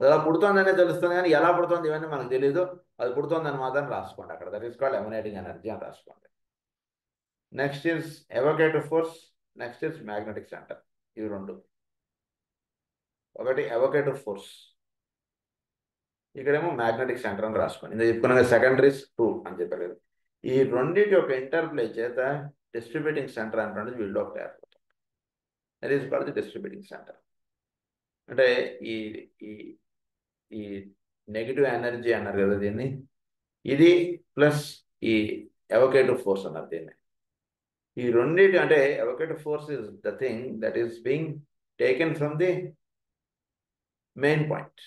అలా పుడుతుందనే తెలుస్తుంది కానీ ఎలా పుడుతుంది ఇవన్నీ మనకు తెలియదు. అది పుడుతుందని మాత్రం రాసుకోండి అక్కడ. That is called emanating energy అని రాసుకోండి. Next is evocative force, next is magnetic centre. ఇవి రెండు. ఒకటి ఎవోకేటివ్ ఫోర్స్, ఇక్కడేమో మ్యాగ్నెటిక్ సెంటర్ అని రాసుకోండి. ఇందులో చెప్పుకున్న సెకండరీస్ 2 అని చెప్పారు కదా. ఈ రెండింటి యొక్క ఇంటర్ప్లే చేత డిస్ట్రిబ్యూటింగ్ సెంటర్ అంటే వీళ్ళు ఒకటి ఏర్పడుతుంది. That is called the distributing centre. అంటే ఈ ఈ ఈ నెగిటివ్ ఎనర్జీ అన్నారు కదా దీన్ని, ఇది ప్లస్ ఈ ఎవోకేటివ్ ఫోర్స్ అన్నారు దీన్ని. ఈ రెండింటి అంటే evocative force is the thing that is being taken from the main point.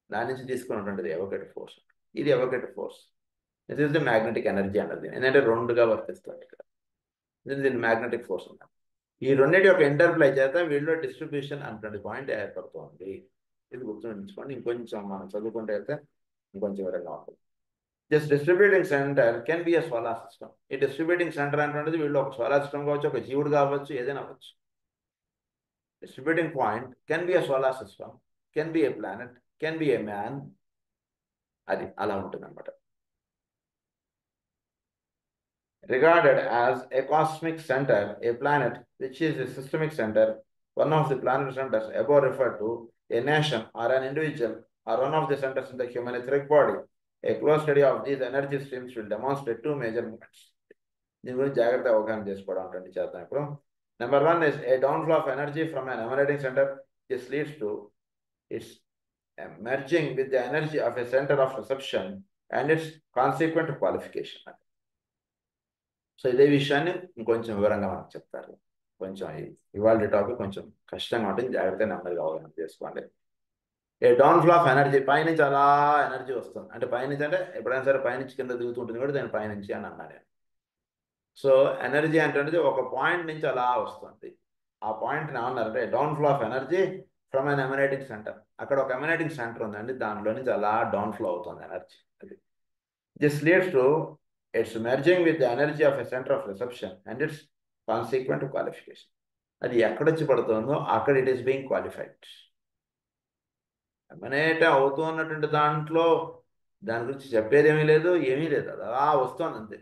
దాని నుంచి తీసుకున్నటువంటిది ఎవోకేటివ్ ఫోర్స్. ఇది evocative force. This is the magnetic energy అన్నది. ఏంటంటే రెండుగా వర్తిస్తుంది ఇక్కడ. దీని మ్యాగ్నెటిక్ ఫోర్స్ అన్నారు. ఈ రెండింటి యొక్క ఇంటర్ప్లే చేత వీళ్ళు డిస్ట్రిబ్యూషన్ అన్నటువంటి పాయింట్ ఏర్పడుతుంది. ఇది గుర్తుంచుకోండి. ఇంకొంచెం మనం చదువుకుంటే అయితే ఇంకొంచెం వివరంగా ఉంటుంది. Just distributing centre can be a solar system. ఈ డిస్ట్రిబ్యూటింగ్ సెంటర్ అంటే వీళ్ళు ఒక సోలార్ సిస్టమ్ కావచ్చు, ఒక జీవుడు కావచ్చు, ఏదైనా అవ్వచ్చు. Distributing point can be a solar system, can be a planet, can be a man. అది అలా ఉంటుంది అన్నమాట. Regarded as a cosmic center, a planet which is a systemic center, one of the planet centers above referred to, a nation or an individual or one of the centers in the human etheric body. A close study of these energy streams will demonstrate 2 major movements. దీని గురించి జాగ్రత్త అవగాహన చేసుకోవడం అంటే చేద్దాం ఇప్పుడు. Number 1 is a downflow of energy from an emanating center. This leads to its merging with the energy of a center of reception and its consequent qualification. So ఇదే విషయాన్ని ఇంకొంచెం వివరంగా మనకు చెప్తారు. కొంచెం ఇవాళ టాపిక్ కొంచెం కష్టంగా ఉంటుంది, జాగ్రత్తగా నెమ్మదిగా అవగాహన చేసుకోండి. ఏ డౌన్ ఫ్లో ఆఫ్ ఎనర్జీ, పైనుంచి అలా ఎనర్జీ వస్తుంది. అంటే పైనుంచి అంటే ఎప్పుడైనా సరే పైనుంచి కింద దిగుతుంటుంది కూడా దాని పైనుంచి అని అన్నాను. సో ఎనర్జీ అంటే ఒక పాయింట్ నుంచి అలా వస్తుంది. ఆ పాయింట్ని ఏమన్నారంటే down flow of energy from an emanating centre. అక్కడ ఒక ఎమనేటింగ్ సెంటర్ ఉందండి, దానిలో నుంచి అలా డౌన్ ఫ్లో అవుతుంది ఎనర్జీ. అది this leads to its merging with the energy of a center of reception and its consequent qualification. అది ఎక్కడొచ్చి పడుతుందో అక్కడ it is being qualified. Emanate అవుతున్నటువంటి దాంట్లో దాని గురించి చెప్పేది ఏమీ లేదు, ఏమీ లేదు. అది అలా వస్తుంది అంతే.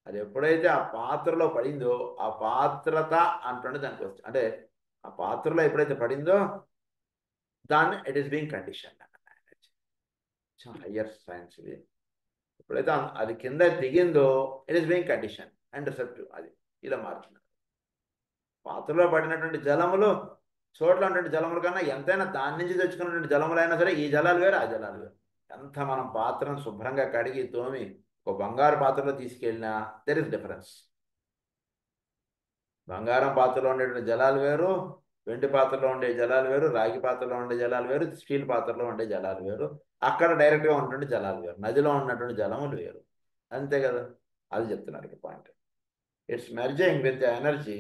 అది ఎప్పుడైతే ఆ పాత్రలో పడిందో ఆ పాత్రత అంటుండే దానికి వస్తుంది. అంటే ఆ పాత్రలో ఎప్పుడైతే పడిందో దాన్ని it is being condition. Higher science ఇది. ఎప్పుడైతే అది కింద దిగిందో it is being condition and receptive. అది ఇలా మారుతున్నారు. పాత్రలో పడినటువంటి జలములు చోట్ల ఉన్నటువంటి జలముల కన్నా ఎంతైనా దాని నుంచి తెచ్చుకున్నటువంటి జలములైనా సరే ఈ జలాలు వేరు ఆ జలాలు వేరు. ఎంత మనం పాత్రను శుభ్రంగా కడిగి తోమి ఒక బంగారు పాత్రలో తీసుకెళ్ళినా దెర్ ఇస్ డిఫరెన్స్. బంగారం పాత్రలో ఉండేటువంటి జలాలు వేరు, వెండి పాత్రలో ఉండే జలాలు వేరు, రాగి పాత్రలో ఉండే జలాలు వేరు, స్టీల్ పాత్రలో ఉండే జలాలు వేరు, అక్కడ డైరెక్ట్గా ఉన్నటువంటి జలాలు వేరు, నదిలో ఉన్నటువంటి జలములు వేరు. అంతే కదా, అది చెప్తున్నారు ఇక్కడ point. It's merging with the energy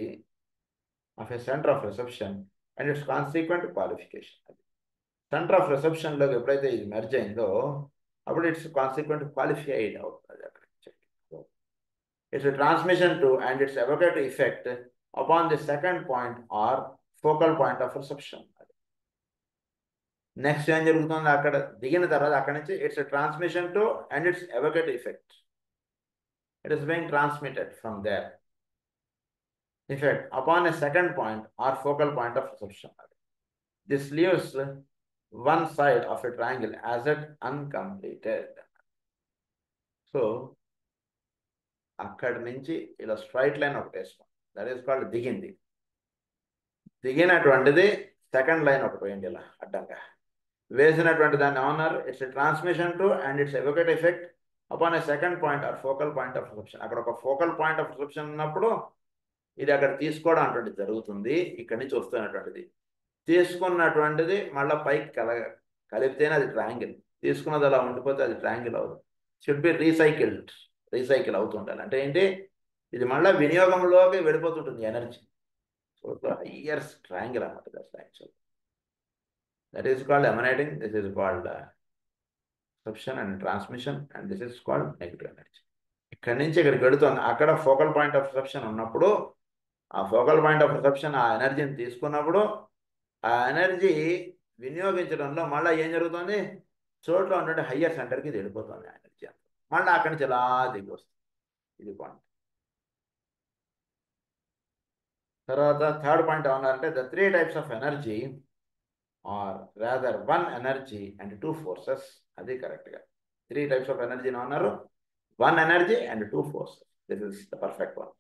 of a centre of reception and it's consequent qualification. అది సెంటర్ ఆఫ్ రిసెప్షన్లోకి ఎప్పుడైతే ఇది మెర్జ్ అయిందో అప్పుడు ఇట్స్ కాన్సిక్వెంట్ క్వాలిఫైడ్ అవుతుంది. అక్కడ its transmission to and its evocative effect upon the second point or focal point of reception. Next ఏం జరుగుతుంది, అక్కడ దిగిన తర్వాత అక్కడ నుంచి its transmission to and its evocative effect. It is being transmitted from there effect upon a second point or focal point of reception. This leaves one side of a triangle as it uncompleted. So అక్కడి నుంచి ఇలా straight line ఒకటి వేసుకోండి. That is called దిగింది. దిగినటువంటిది second line ఒకటి వేయండి ఇలా అడ్డంగా. వేసినటువంటి దాన్ని ఏమన్నారు? Its transmission to and its evocate effect upon a second point or focal point of reception. అక్కడ ఒక ఫోకల్ పాయింట్ ఆఫ్ రిసెప్షన్ ఉన్నప్పుడు ఇది అక్కడ తీసుకోవడం అటువంటిది జరుగుతుంది. ఇక్కడి నుంచి వస్తున్నటువంటిది తీసుకున్నటువంటిది మళ్ళీ పైకి కలిపితేనే అది ట్రయాంగిల్. తీసుకున్నది అలా ఉండిపోతే అది ట్రయాంగిల్ అవుతుంది. షుడ్ బి రీసైకిల్ అవుతుండాలి. అంటే ఏంటి? ఇది మళ్ళీ వినియోగంలోకి వెళ్ళిపోతుంటుంది ఎనర్జీ. సో హయ్యర్ ట్రయాంగిల్ అన్నమాట. That's actual. That is called emanating. This is called reception and transmission and this is called negative energy. ఇక్కడి నుంచి ఇక్కడికి వెళుతుంది. అక్కడ ఫోకల్ పాయింట్ ఆఫ్ రిసెప్షన్ ఉన్నప్పుడు ఆ ఫోకల్ పాయింట్ ఆఫ్ రిసెప్షన్ ఆ ఎనర్జీని తీసుకున్నప్పుడు ఆ ఎనర్జీ వినియోగించడంలో మళ్ళీ ఏం జరుగుతుంది? చోట్ల ఉన్నటువంటి హయ్యర్ సెంటర్కి ఇది వెళ్ళిపోతుంది ఆ ఎనర్జీ అంతా. మళ్ళీ అక్కడి నుంచి ఎలా దిగి వస్తుంది. ఇది పాయింట్. తర్వాత థర్డ్ పాయింట్ ఏమన్నారంటే the 3 types of energy or rather 1 energy and 2 forces. అది కరెక్ట్గా 3 types ఆఫ్ ఎనర్జీని అన్నారు. 1 energy and 2 forces. This is the perfect one.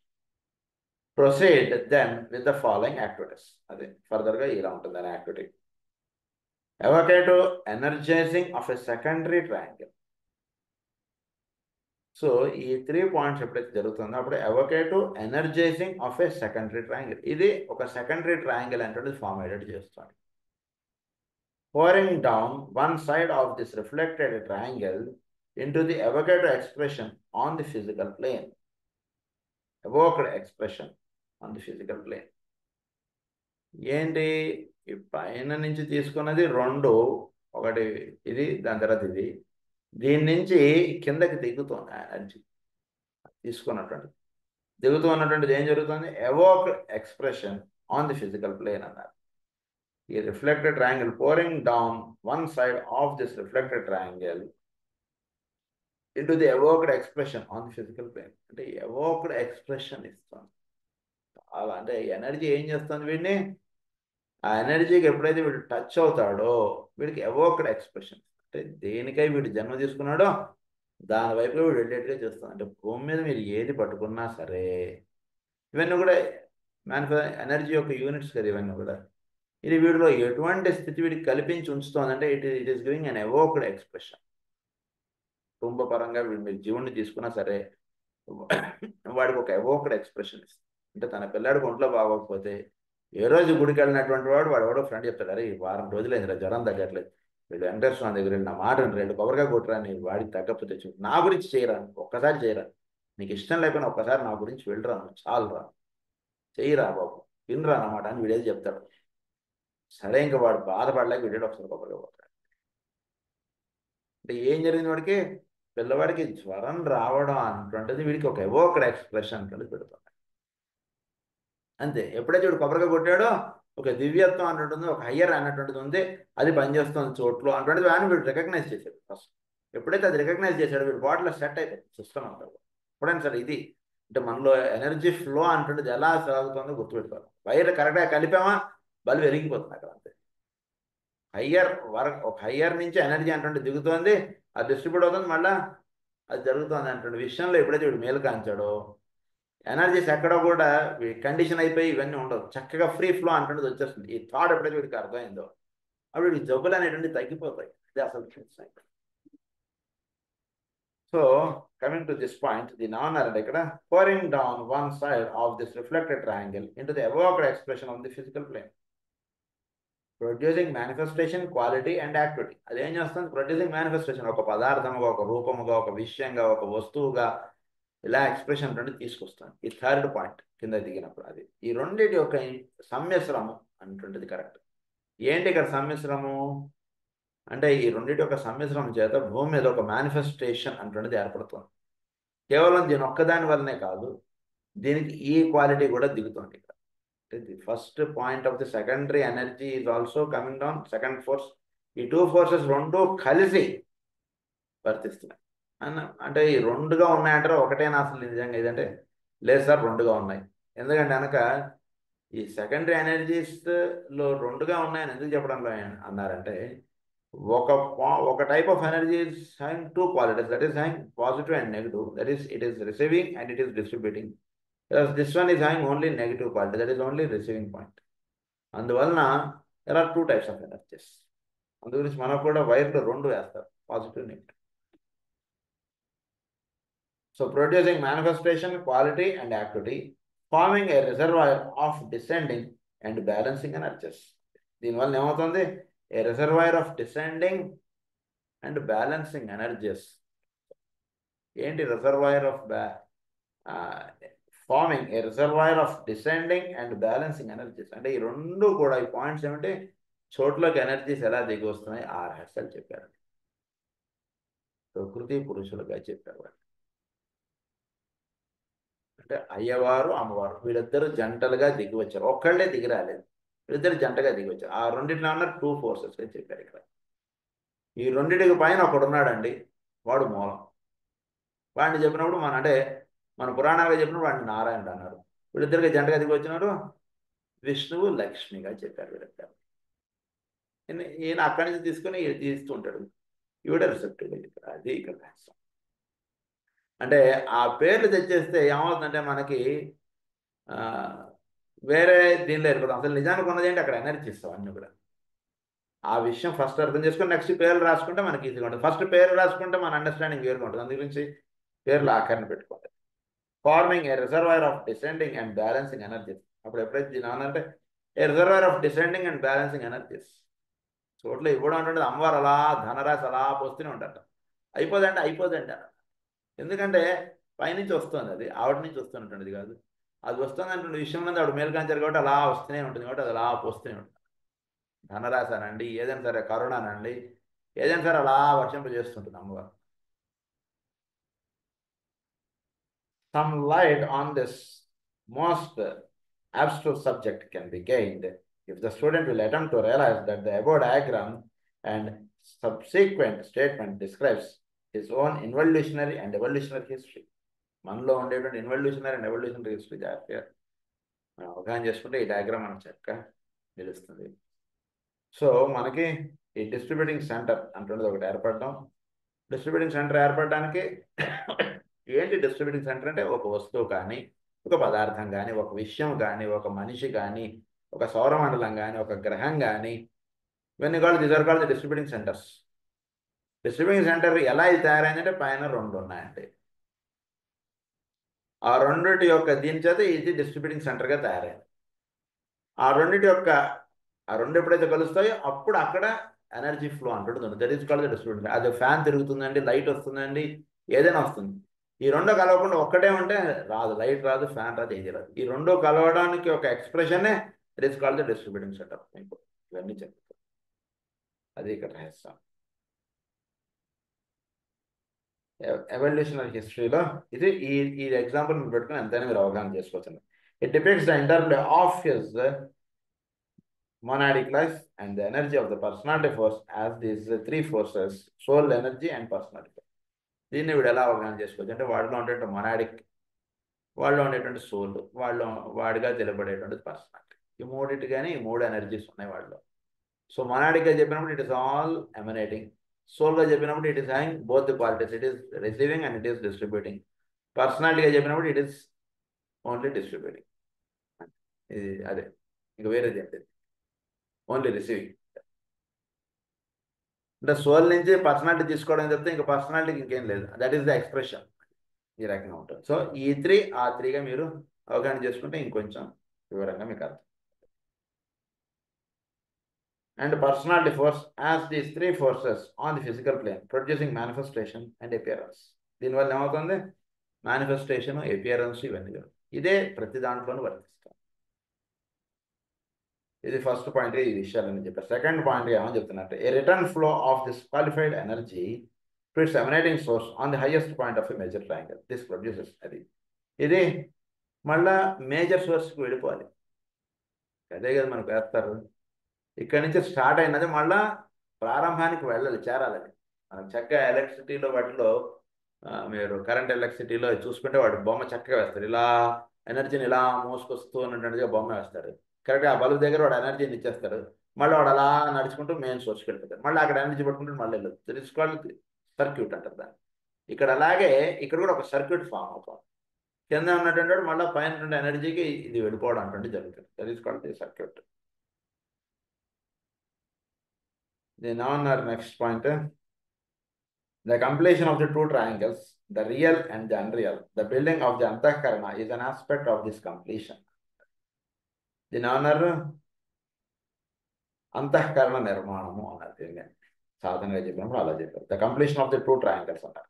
Proceed then with the following activities. అదే ఫర్దర్గా ఇలా ఉంటుంది అనే activity. Evocate energising of a secondary triangle. So ఈ 3 పాయింట్స్ ఎప్పుడైతే జరుగుతుందో అప్పుడు evocate energising of a secondary triangle. ఇది ఒక సెకండరీ ట్రయాంగిల్ అంటే ఫార్మేటెడ్ చేస్తుంది. pouring down one side of this reflected triangle into the evoked expression on the physical plane. Evoked expression on the physical plane. ఏంటి? ఈ పైన నుంచి తీసుకున్నది 2, ఒకటి ఇది, దాని తర్వాత ఇది. దీని నుంచి కిందకి దిగుతుంది ఎనర్జీ తీసుకున్నటువంటి. దిగుతూ ఉన్నటువంటిది ఏం జరుగుతుంది? Evoked expression on the physical plane అన్నారు. ఈ reflected triangle pouring down one side of this reflected triangle into the evoked expression on the physical plane. అంటే evoked expression ఇస్తుంది. అలా అంటే ఎనర్జీ ఏం చేస్తుంది వీడిని? ఆ ఎనర్జీకి ఎప్పుడైతే వీడు టచ్ అవుతాడో వీడికి ఎవోక్డ్ ఎక్స్ప్రెషన్. అంటే దేనికై వీడు జన్మ తీసుకున్నాడో దాని వైపు వీడు వెళ్ళేట్టుగా చేస్తుంది. అంటే భూమి మీద మీరు ఏది పట్టుకున్నా సరే ఇవన్నీ కూడా ఎనర్జీ యొక్క యూనిట్స్ కదా ఇవన్నీ కూడా. ఇది వీడిలో ఎటువంటి స్థితి వీడికి కల్పించి ఉంచుతోందంటే it is giving an evoked expression. కుటుంబపరంగా వీడు మీరు జీవుని తీసుకున్నా సరే వాడికి ఒక ఎవోక్డ్ ఎక్స్ప్రెషన్ ఇస్తుంది. అంటే తన పిల్లాడికి ఒంట్లో బాగోకపోతే ఏ రోజు గుడికి వెళ్ళినటువంటి వాడు ఎవడో ఫ్రెండ్ చెప్తాడు, అరే ఈ వారం రోజులైందిరా జ్వరం తగ్గట్లేదు, వీళ్ళు వెంకటేశ్వర స్వామి దగ్గర వెళ్ళి నా మాట 2 కొబ్బరిగా కొట్టురా, నీ వాడికి తగ్గకపోతే నా గురించి చేయరా, ఒక్కసారి చేయరా, నీకు ఇష్టం లేకపోయినా ఒక్కసారి నా గురించి వెళ్ళరా, చాలురా, చెయ్యిరా బాబు, వినరా అన్నమాట అని వీడేది చెప్తాడు. సరే ఇంకా వాడు బాధపడలేక వీడేడు ఒకసారి కొబ్బరిగా పోతాడు. అంటే ఏం జరిగింది? వాడికి పిల్లవాడికి జ్వరం రావడం అటువంటిది వీడికి ఒక ఎవోక్డ్ ఎక్స్ప్రెషన్ కలిసి పెడుతుంది. అంతే. ఎప్పుడైతే వీడు కొబ్బరిగా కొట్టాడో ఒక దివ్యత్వం అన్నట్టుంది, ఒక హయ్యర్ అన్నటువంటిది ఉంది, అది పనిచేస్తుంది చోట్లు అటువంటిది అని వీడు రికగ్నైజ్ చేశాడు ఫస్ట్. ఎప్పుడైతే అది రికగ్నైజ్ చేశాడో వీడు బాడీలో సెట్ అయిపోయింది సిస్టమ్ అంతా. ఎప్పుడైనా సరే ఇది అంటే మనలో ఎనర్జీ ఫ్లో అంటుండేది ఎలా సాగుతుందో గుర్తుపెట్టుకోవాలి. వైర్ కరెక్ట్గా కలిపామా బల్బు వెలిగిపోతుంది అక్కడ. అంతే. ఒక హయ్యర్ నుంచి ఎనర్జీ అంటే దిగుతోంది, అది డిస్ట్రిబ్యూట్ అవుతుంది, మళ్ళీ అది జరుగుతుంది అంటే విషయంలో ఎప్పుడైతే వీడు మేలు కాంచాడో ఎనర్జీస్ ఎక్కడో కూడా కండిషన్ అయిపోయి ఇవన్నీ ఉండవు, చక్కగా ఫ్రీ ఫ్లో అంటున్నది వచ్చేస్తుంది. ఈ థాట్ ఎప్పుడైతే వీడికి అర్థమైందో అప్పుడు వీడికి జబ్బులు అనేటువంటి తగ్గిపోతాయి. ఇది అసలు. So coming to this point, దీన్ని ఏమన్నారంటే ఇక్కడ pouring down one side of this reflected triangle into the evoked expression of the physical plane, producing manifestation, quality and activity. అదేం చేస్తుంది? ప్రొడ్యూసింగ్ మేనిఫెస్టేషన్, ఒక పదార్థముగా, ఒక రూపముగా, ఒక విషయంగా, ఒక వస్తువుగా ఇలా ఎక్స్ప్రెషన్ అంటే తీసుకొస్తాను. ఈ థర్డ్ పాయింట్ కింద దిగినప్పుడు అది ఈ రెండింటి యొక్క సమ్మిశ్రము అంటుంటుంది. కరెక్ట్. ఏంటి ఇక్కడ సమ్మిశ్రము అంటే ఈ రెండింటి యొక్క సమ్మిశ్రమం చేత భూమి మీద ఒక మేనిఫెస్టేషన్ అంటుండేది ఏర్పడుతుంది. కేవలం దీని ఒక్కదాని వల్లనే కాదు, దీనికి ఈ క్వాలిటీ కూడా దిగుతుంది. ఇక్కడ the first point of the secondary energy is also coming down, second force. ఈ 2 ఫోర్సెస్ 2 కలిసి వర్తిస్తున్నాయి అంటే ఈ 2గా ఉన్నాయంటారా ఒకటేనా అసలు నిజంగా ఇదంటే? లేదు సార్, 2గా ఉన్నాయి. ఎందుకంటే కనుక ఈ సెకండరీ ఎనర్జీస్లో 2గా ఉన్నాయని ఎందుకు చెప్పడంలో అన్నారంటే ఒక type of energy is having two qualities, that is having positive and negative, that is it is receiving and it is distributing. Whereas this one is having only negative quality, that is only receiving point. అందువలన there are two types of energies. అందు గురించి మనకు కూడా వైర్లు రెండు వేస్తారు, positive negative. So producing manifestation, quality and activity, forming a reservoir of descending and balancing energies. దీనివల్ల ఏమవుతుంది? A reservoir of descending and balancing energies. ఏంటి reservoir of forming a reservoir of descending and balancing energies అంటే ఈ రెండు కూడా ఈ points ఏమంటే చోట్లోకి energies ఎలా దిగి వస్తున్నాయి ఆ రహస్యాలు చెప్పారు. ప్రకృతి పురుషులుగా చెప్పారు వాళ్ళు. అంటే అయ్యవారు అమ్మవారు వీళ్ళిద్దరు జంటలుగా దిగి వచ్చారు, ఒక్కళ్ళే దిగి రాలేదు, వీళ్ళిద్దరు జంటగా దిగి వచ్చారు. ఆ రెండింటిలో ఉన్న టూ ఫోర్సెస్ అని చెప్పారు ఇక్కడ. ఈ రెండింటికి పైన ఒకడున్నాడండి, వాడు మూలం. వాడిని చెప్పినప్పుడు మన పురాణాలుగా చెప్పినప్పుడు వాడిని నారాయణుడు అన్నారు. వీళ్ళిద్దరికి జంటగా దిగి వచ్చినారు, విష్ణువు లక్ష్మిగా చెప్పారు వీళ్ళిద్దరు. ఈయన అక్కడి నుంచి తీసుకుని తీస్తుంటాడు, ఈవిడ రిసెప్టివ్గా చెప్పారు. అది ఇక్కడ రహస్యం. అంటే ఆ పేర్లు తెచ్చేస్తే ఏమవుతుందంటే మనకి వేరే దీనిలో వెళ్ళిపోతాం. అసలు నిజానికి ఉన్నది ఏంటి, అక్కడ ఎనర్జీ ఇస్తాం అన్నీ కూడా. ఆ విషయం ఫస్ట్ అర్థం చేసుకుని నెక్స్ట్ పేర్లు రాసుకుంటే మనకి ఈజీగా ఉంటుంది. ఫస్ట్ పేరు రాసుకుంటే మన అండర్స్టాండింగ్ వేరుగా ఉంటుంది. అందు గురించి పేర్లు ఆఖరిని పెట్టుకోవాలి. Forming a reservoir of descending and balancing energies. అప్పుడు ఎప్పుడైతే దీని అంటే a reservoir of descending and balancing energies. చోట్ల ఇవ్వడం ఉంటుంది, అమ్మవారు అలా ధనరాశి అలా పోస్తూనే ఉంటారట. అయిపోదంట. ఎందుకంటే పైనుంచి వస్తుంది, అది ఆవిడ నుంచి వస్తున్నటువంటిది కాదు. అది వస్తుంది అంటే విషయం మీద ఆవిడ మేలుకాంచారు కాబట్టి అలా వస్తూనే ఉంటుంది, కాబట్టి అది అలా పోస్తూనే ఉంటుంది. ధనరాశి అనండి, ఏదైనా సరే కరుణ అనండి, ఏదైనా సరే అలా వర్షింపజేస్తుంటుంది అమ్మవారు. Some light on this most abstract subject can be gained if the student will attempt to realize that the above diagram and subsequent statement describes his own involutionary and evolutionary history. మనలో ఉండేటువంటి ఇన్వల్యూషనరీ and evolutionary history జాగ్రత్తగా మనం అవగాహన చేసుకుంటే ఈ diagram మనకు చక్కగా తెలుస్తుంది. సో మనకి ఈ డిస్ట్రిబ్యూటింగ్ సెంటర్ అంటున్నది ఒకటి ఏర్పడడం. డిస్ట్రిబ్యూటింగ్ సెంటర్ ఏర్పడడానికి ఏంటి డిస్ట్రిబ్యూటింగ్ సెంటర్ అంటే ఒక వస్తువు కానీ, ఒక పదార్థం కానీ, ఒక విషయం కానీ, ఒక మనిషి కానీ, ఒక సౌరమండలం కానీ, ఒక గ్రహం కానీ, ఇవన్నీ కూడా these are called the distributing centres. Distributing centre ఎలా ఇది తయారైందంటే పైన రెండు ఉన్నాయంటే ఆ రెండింటి యొక్క దీని చేత ఇది డిస్ట్రిబ్యూటింగ్ సెంటర్గా తయారైంది. ఆ రెండు ఎప్పుడైతే కలుస్తాయో అప్పుడు అక్కడ ఎనర్జీ ఫ్లో అంటుంది. That is called the distributing. అది ఫ్యాన్ తిరుగుతుందండి, లైట్ వస్తుందండి, ఏదైనా వస్తుంది. ఈ రెండు కలవకుండా ఒక్కటే ఉంటే రాదు, లైట్ రాదు, ఫ్యాన్ రాదు, ఏది రాదు. ఈ రెండు కలవడానికి ఒక ఎక్స్ప్రెషనే it is called the distributing centre. ఇవన్నీ చెప్తారు, అది ఇక్కడ రహస్యం. ఎవల్యూషనరీ హిస్టరీలో ఇది ఈ ఎగ్జాంపుల్ మీరు పెట్టుకుని ఎంతైనా మీరు అవగాహన చేసుకోవచ్చు. It depends the interplay of his monadic life and the energy of the personality force as these three forces, soul, energy and personality. దీన్ని వీడు ఎలా అవగాహన చేసుకోవచ్చు అంటే వాడిలో ఉండేటువంటి మొనాడిక్, వాళ్ళలో ఉండేటువంటి సోల్, వాడిగా తెలియబడేటువంటి పర్సనాలిటీ. ఈ మూడింటి కానీ ఈ మూడు ఎనర్జీస్ ఉన్నాయి వాళ్ళలో. సో మొనాడిక్గా చెప్పినప్పుడు ఇట్ ఈస్ ఆల్ ఎమనేటింగ్. సోల్గా చెప్పినప్పుడు it is having both the qualities, it is receiving and it is distributing. పర్సనాలిటీగా చెప్పినప్పుడు ఇట్ ఈస్ ఓన్లీ డిస్ట్రిబ్యూటింగ్. ఇది అదే, ఇంక వేరేది ఏంటి, ఓన్లీ రిసీవింగ్. అంటే సోల్ నుంచి పర్సనాలిటీ తీసుకోవడం చెప్తే ఇంకా పర్సనాలిటీకి ఇంకేం లేదు, దట్ ఈస్ ద ఎక్స్ప్రెషన్. ఈ రకంగా ఉంటుంది. సో ఈ ఆ త్రీగా మీరు అవగాహన చేసుకుంటే ఇంకొంచెం వివరంగా మీకు అర్థం. And personality force as these three forces on the physical plane producing manifestation and appearance. దీనివల్ల ఏమవుతుంది, మేనిఫెస్టేషన్, అపియరెన్స్ ఇవన్నీ ఇదే ప్రతి దాంట్లోనూ వర్తిస్తాం. ఇది ఫస్ట్ పాయింట్, ఈ విషయాలని చెప్పారు. సెకండ్ పాయింట్ ఏమని చెప్తున్నట్టు a return flow of this qualified energy to its emanating source on the highest point of a major triangle this produces. ఇది మళ్ళా మేజర్ సోర్స్కి వెళ్ళిపోవాలి. అదే కదా మనకు వేస్తారు. ఇక్కడి నుంచి స్టార్ట్ అయినది మళ్ళా ప్రారంభానికి వెళ్ళాలి, చేరాలి. మనం చక్కగా ఎలక్ట్రిసిటీలో వాటిలో మీరు కరెంట్ ఎలక్ట్రిసిటీలో చూసుకుంటే వాడు బొమ్మ చక్కగా వేస్తారు, ఇలా ఎనర్జీని ఇలా మోసుకొస్తూ ఉన్నటువంటిగా బొమ్మ వేస్తారు. కరెక్ట్గా ఆ బల్బు దగ్గర వాడు ఎనర్జీని ఇచ్చేస్తారు. మళ్ళీ వాడు అలా నడుచుకుంటూ మెయిన్ సోర్స్కి వెళ్ళిపోతాడు, మళ్ళీ అక్కడ ఎనర్జీ పట్టుకుంటూ మళ్ళీ వెళ్ళదు. దిస్ కాల్డ్ సర్క్యూట్ అంటారు దాన్ని. ఇక్కడ అలాగే ఇక్కడ కూడా ఒక సర్క్యూట్ ఫామ్ అవుతుంది. కింద ఉన్నటువంటి వాడు మళ్ళీ పైన ఎనర్జీకి ఇది వెళ్ళిపోవడం అంటే జరుగుతుంది. That is called the circuit. దీని ఏమన్నారు next point, the completion of the two triangles, the real and the unreal, the building of the Antahkarana is an aspect of this completion. దీని ఏమన్నారు, అంతఃకరణ నిర్మాణము అన్నారు. దీన్ని సాధనగా చెప్పినప్పుడు అలా చెప్పారు. The completion of the two triangles అన్నారు.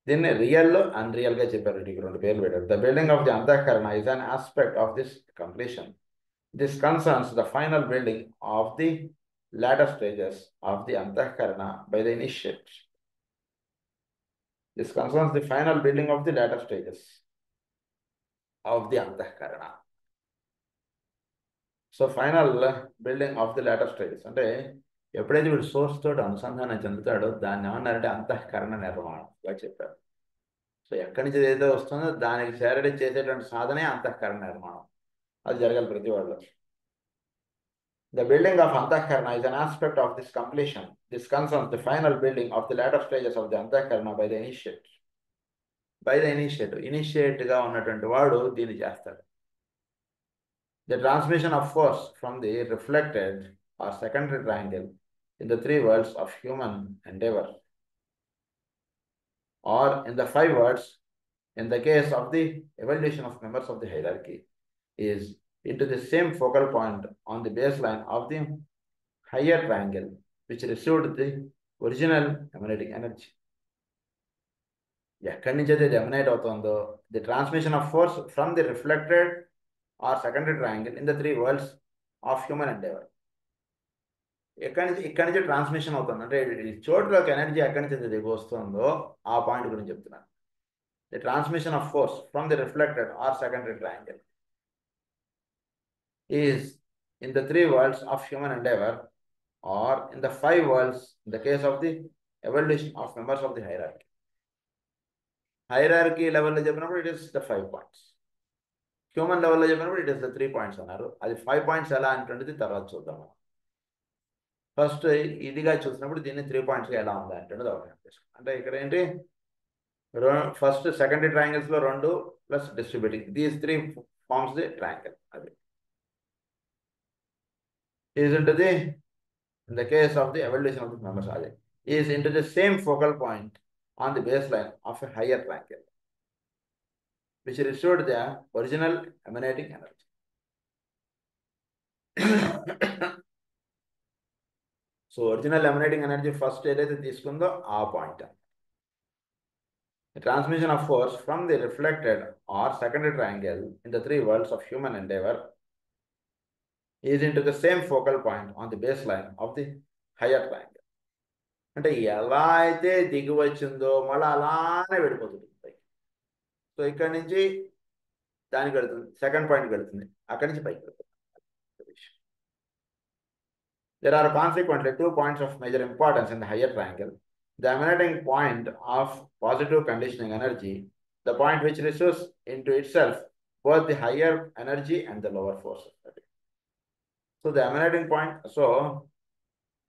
దీన్ని రియల్ అన్రియల్ గా చెప్పారు. దీనికి రెండు పేర్లు పెట్టారు. ద బిల్డింగ్ ఆఫ్ ది అంతఃకరణ is an aspect of this completion. This concerns the final building of the latter stages of the Antahkarana by the initiate. This concerns the final building of the latter stages of the Antahkarana. So final building of the later stages అంటే ఎప్పుడైతే వీడు source తోటి అనుసంధానం చెందుతాడో దాన్ని ఏమన్నారంటే అంతఃకరణ నిర్మాణంగా చెప్పారు. So ఎక్కడి నుంచి ఏదైతే వస్తుందో దానికి చేరడి చేసేటువంటి సాధనే అంతఃకరణ నిర్మాణం. అది జరగాలి ప్రతి వాళ్ళు. ద బిల్డింగ్ ఆఫ్ అంతఃకరణ is an aspect of this completion. This concerns the final building of the latter stages of the అంతఃకరణ by the initiate. By the initiate. Initiate గా ఉన్నటువంటి వాడు దీన్ని చేస్తాడు. The transmission of force from the reflected or secondary triangle in the three worlds of human endeavor, or in the five worlds in the case of the evolution of members of the hierarchy, is into the same focal point on the baseline of the higher triangle which received the original emanating energy. ఎక్కడి నుంచి అయితే emanate అవుతుందో, the transmission of force from the reflected or secondary triangle in the three worlds of human endeavour. ఇక్కడి నుంచి transmission అవుతుంది అంటే ఈ చోటులోకి energy ఎక్కడి నుంచి దిగి వస్తుందో ఆ పాయింట్ గురించి చెప్తున్నాను. The transmission of force from the reflected or secondary triangle is in the three worlds of human endeavour or in the five worlds in the case of the evolution of members of the hierarchy. Hierarchy లెవెల్లో చెప్పినప్పుడు it is the 5 points. Human లెవెల్లో చెప్పినప్పుడు it is the 3 points అన్నారు. అది 5 points ఎలా అంటుండేది తర్వాత చూద్దాం. First ఇదిగా చూసినప్పుడు దీన్ని 3 పాయింట్స్గా ఎలా ఉంది అంటుండేది అవగాహన చేసుకోండి. అంటే ఇక్కడ ఏంటి, ఫస్ట్ సెకండరీ ట్రయాంగిల్స్లో 2 plus distributing, these 3 forms the triangle. అది is into the in the case of the evolution of the members, అది is into the same focal point on the base line of a higher triangle which restored the original emanating energy. So original emanating energy first ఏదైతే తీసుకుందో ఆ point. The transmission of force from the reflected or secondary triangle in the three worlds of human endeavor is into the same focal point on the baseline of the higher triangle. అంటే ఎలా అయితే దిగి వచ్చిందో మళ్ళీ అలానే వెళ్ళిపోతుంది. So ఇక్కడ నుంచి దానికి వెళుతుంది, సెకండ్ పాయింట్కి వెళుతుంది, అక్కడి నుంచి పైకి వెళ్తుంది. There are consequently 2 points of major importance in the higher triangle. The emanating point of positive conditioning energy, the point which receives into itself both the higher energy and the lower forces. So the emanating point, so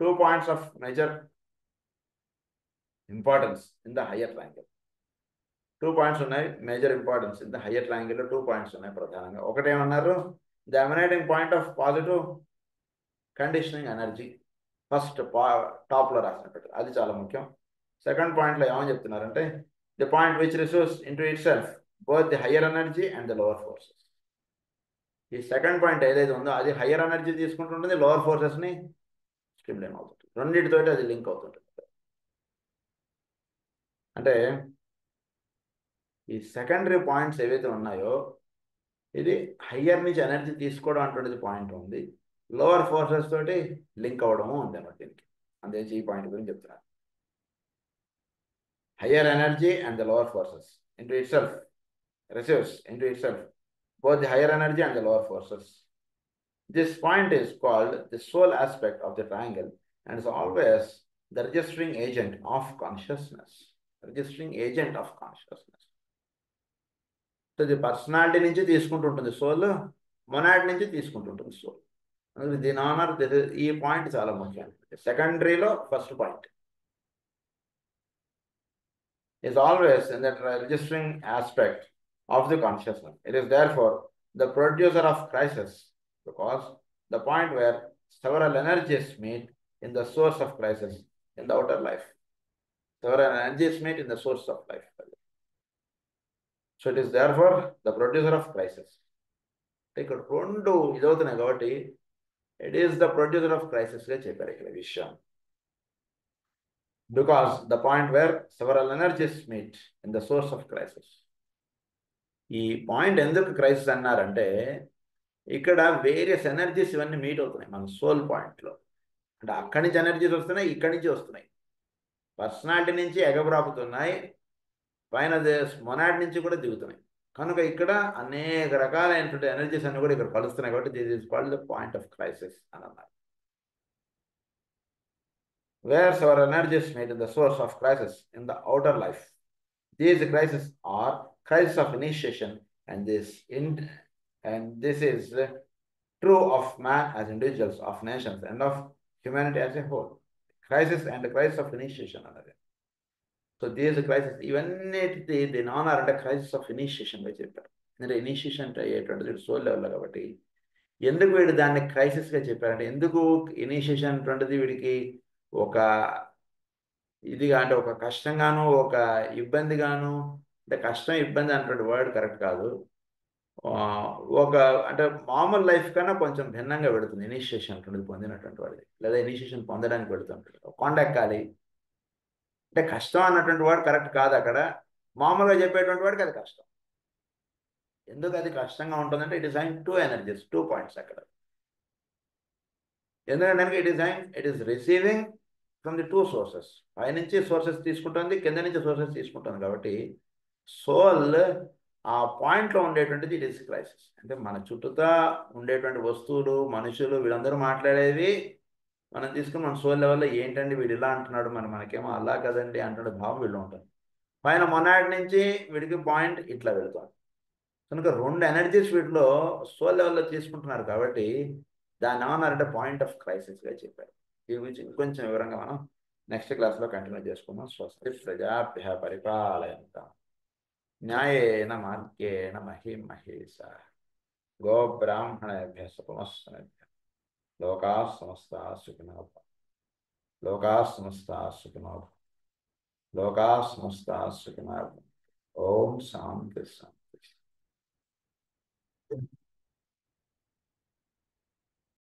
2 points of major importance in the higher triangle. 2 points ఉన్నాయి major importance in the higher ట్రయాంగిల్లో. 2 points ఉన్నాయి ప్రధానంగా. ఒకటేమన్నారు, the emanating point of positive conditioning energy, first టాప్లో రాసినట్టు అది చాలా ముఖ్యం. సెకండ్ పాయింట్లో ఏమని చెప్తున్నారంటే the point which receives into itself both the higher energy and the lower forces. ఈ సెకండ్ పాయింట్ ఏదైతే ఉందో అది హయ్యర్ ఎనర్జీ తీసుకుంటుంటుంది, లోవర్ ఫోర్సెస్ని స్టిమ్యులేట్ అవుతుంది. రెండింటితోటి అది లింక్ అవుతుంటుంది. అంటే ఈ సెకండరీ పాయింట్స్ ఏవైతే ఉన్నాయో ఇది హయ్యర్ నుంచి ఎనర్జీ తీసుకోవడం అటువంటిది పాయింట్ ఉంది, లోవర్ ఫోర్సెస్ తోటి లింక్ అవ్వడము ఉంది అన్నమాట దీనికి. అందుకే ఈ పాయింట్ గురించి చెప్తున్నాను. Higher energy and the lower forces into it self receives into itself both the higher energy and the lower forces. This point is called the soul aspect of the triangle and is always the registering agent of consciousness. Registering agent of consciousness. So the personality నుంచి తీసుకుంటుంటుంది soul, monad నుంచి తీసుకుంటుంటుంది soul. దీని ఆనర్ ఈ point చాలా ముఖ్యం. సెకండరీలో first point is always in that registering aspect of the consciousness. It is therefore the producer of crisis, because the point where several energies meet in the source of crisis in the outer life. Several energies meet in the source of life. So it is therefore the producer of crisis. ఇక్కడ రెండు ఇదవుతున్నాయి కాబట్టి it is the producer of crisis గా చెప్పారు ఇక్కడ విషయం. Because the point where several energies meet in the source of crisis. ఈ point ఎందుకు crisis అన్నారంటే ఇక్కడ వేరియస్ ఎనర్జీస్ ఇవన్నీ మీట్ అవుతున్నాయి మన సోల్ పాయింట్లో. అంటే అక్కడి నుంచి ఎనర్జీస్ వస్తున్నాయి, ఇక్కడి నుంచి వస్తున్నాయి. పర్సనాలిటీ నుంచి ఎగబ్రాపుతున్నాయి, పైన మొనాడ్ నుంచి కూడా దిగుతున్నాయి. కనుక ఇక్కడ అనేక రకాలైనటువంటి ఎనర్జీస్ అన్ని కూడా ఇక్కడ కలుస్తున్నాయి కాబట్టి this is called the point of crisis అని అన్నారు. Where our energies meet in the source of crisis in the outer life. These crises are crisis of initiation, and this is true of man as individuals, of nations, and of humanity as a whole. Crisis and the crisis of initiation another. So these crisis, even the non are the crisis of initiation గా చెప్పారు. అంటే initiation అయ్యేటువంటిది soul level కాబట్టి ఎందుకు వీడు దాన్ని క్రైసిస్గా చెప్పారంటే ఎందుకు initiation అటువంటిది వీడికి ఒక ఇదిగా అంటే ఒక కష్టంగాను ఒక ఇబ్బందిగాను, అంటే కష్టం ఇబ్బంది అన్నటువంటి వర్డ్ కరెక్ట్ కాదు, ఒక అంటే మామూలు లైఫ్ కన్నా కొంచెం భిన్నంగా పెడుతుంది ఇనిషియేషన్ అటువంటిది పొందినటువంటి వాడిది, లేదా ఇనిషియేషన్ పొందడానికి పెడుతుంటాడు. కొండ ఎక్కాలి అంటే కష్టం అన్నటువంటి వాడు కరెక్ట్ కాదు, అక్కడ మామూలుగా చెప్పేటువంటి వాడికి అది కష్టం. ఎందుకు అది కష్టంగా ఉంటుందంటే it is having 2 energies, 2 points అక్కడ. ఎందుకంటే it is receiving from the 2 sources. పైనుంచి సోర్సెస్ తీసుకుంటుంది, కింద నుంచి సోర్సెస్ తీసుకుంటుంది. కాబట్టి సోల్ ఆ పాయింట్లో ఉండేటువంటిది ఇట్ ఈస్ క్రైసిస్. అంటే మన చుట్టూతా ఉండేటువంటి వస్తువులు, మనుషులు, వీళ్ళందరూ మాట్లాడేవి మనం తీసుకుని మన సోల్ లెవెల్లో ఏంటండి వీడు ఇలా అంటున్నాడు, మనకేమో అలా కదండి అంటున్న భావం వీళ్ళు ఉంటుంది. పైన మొనాడ్ నుంచి వీడికి పాయింట్ ఇట్లా వెళుతుంది. కనుక 2 ఎనర్జీస్ వీటిలో సోల్ లెవెల్లో తీసుకుంటున్నారు కాబట్టి దాన్ని ఏమన్నారంటే పాయింట్ ఆఫ్ క్రైసిస్గా చెప్పారు. దీని గురించి ఇంకొంచెం వివరంగా మనం నెక్స్ట్ క్లాస్లో కంటిన్యూ చేసుకుందాం. స్వస్తి ప్రజాభ్యః పరిపాలయంతాం న్యాయేన మార్గేణ మహిం మహేషాః గోబ్రాహ్మణేభ్యः శుభమస్తు లోకాః సమస్తాః సుఖినో భవంతు. లోకాః సమస్తాః సుఖినో భవంతు. లోకాః సమస్తాః సుఖినో భవంతు. ఓం శాంతి శాంతి.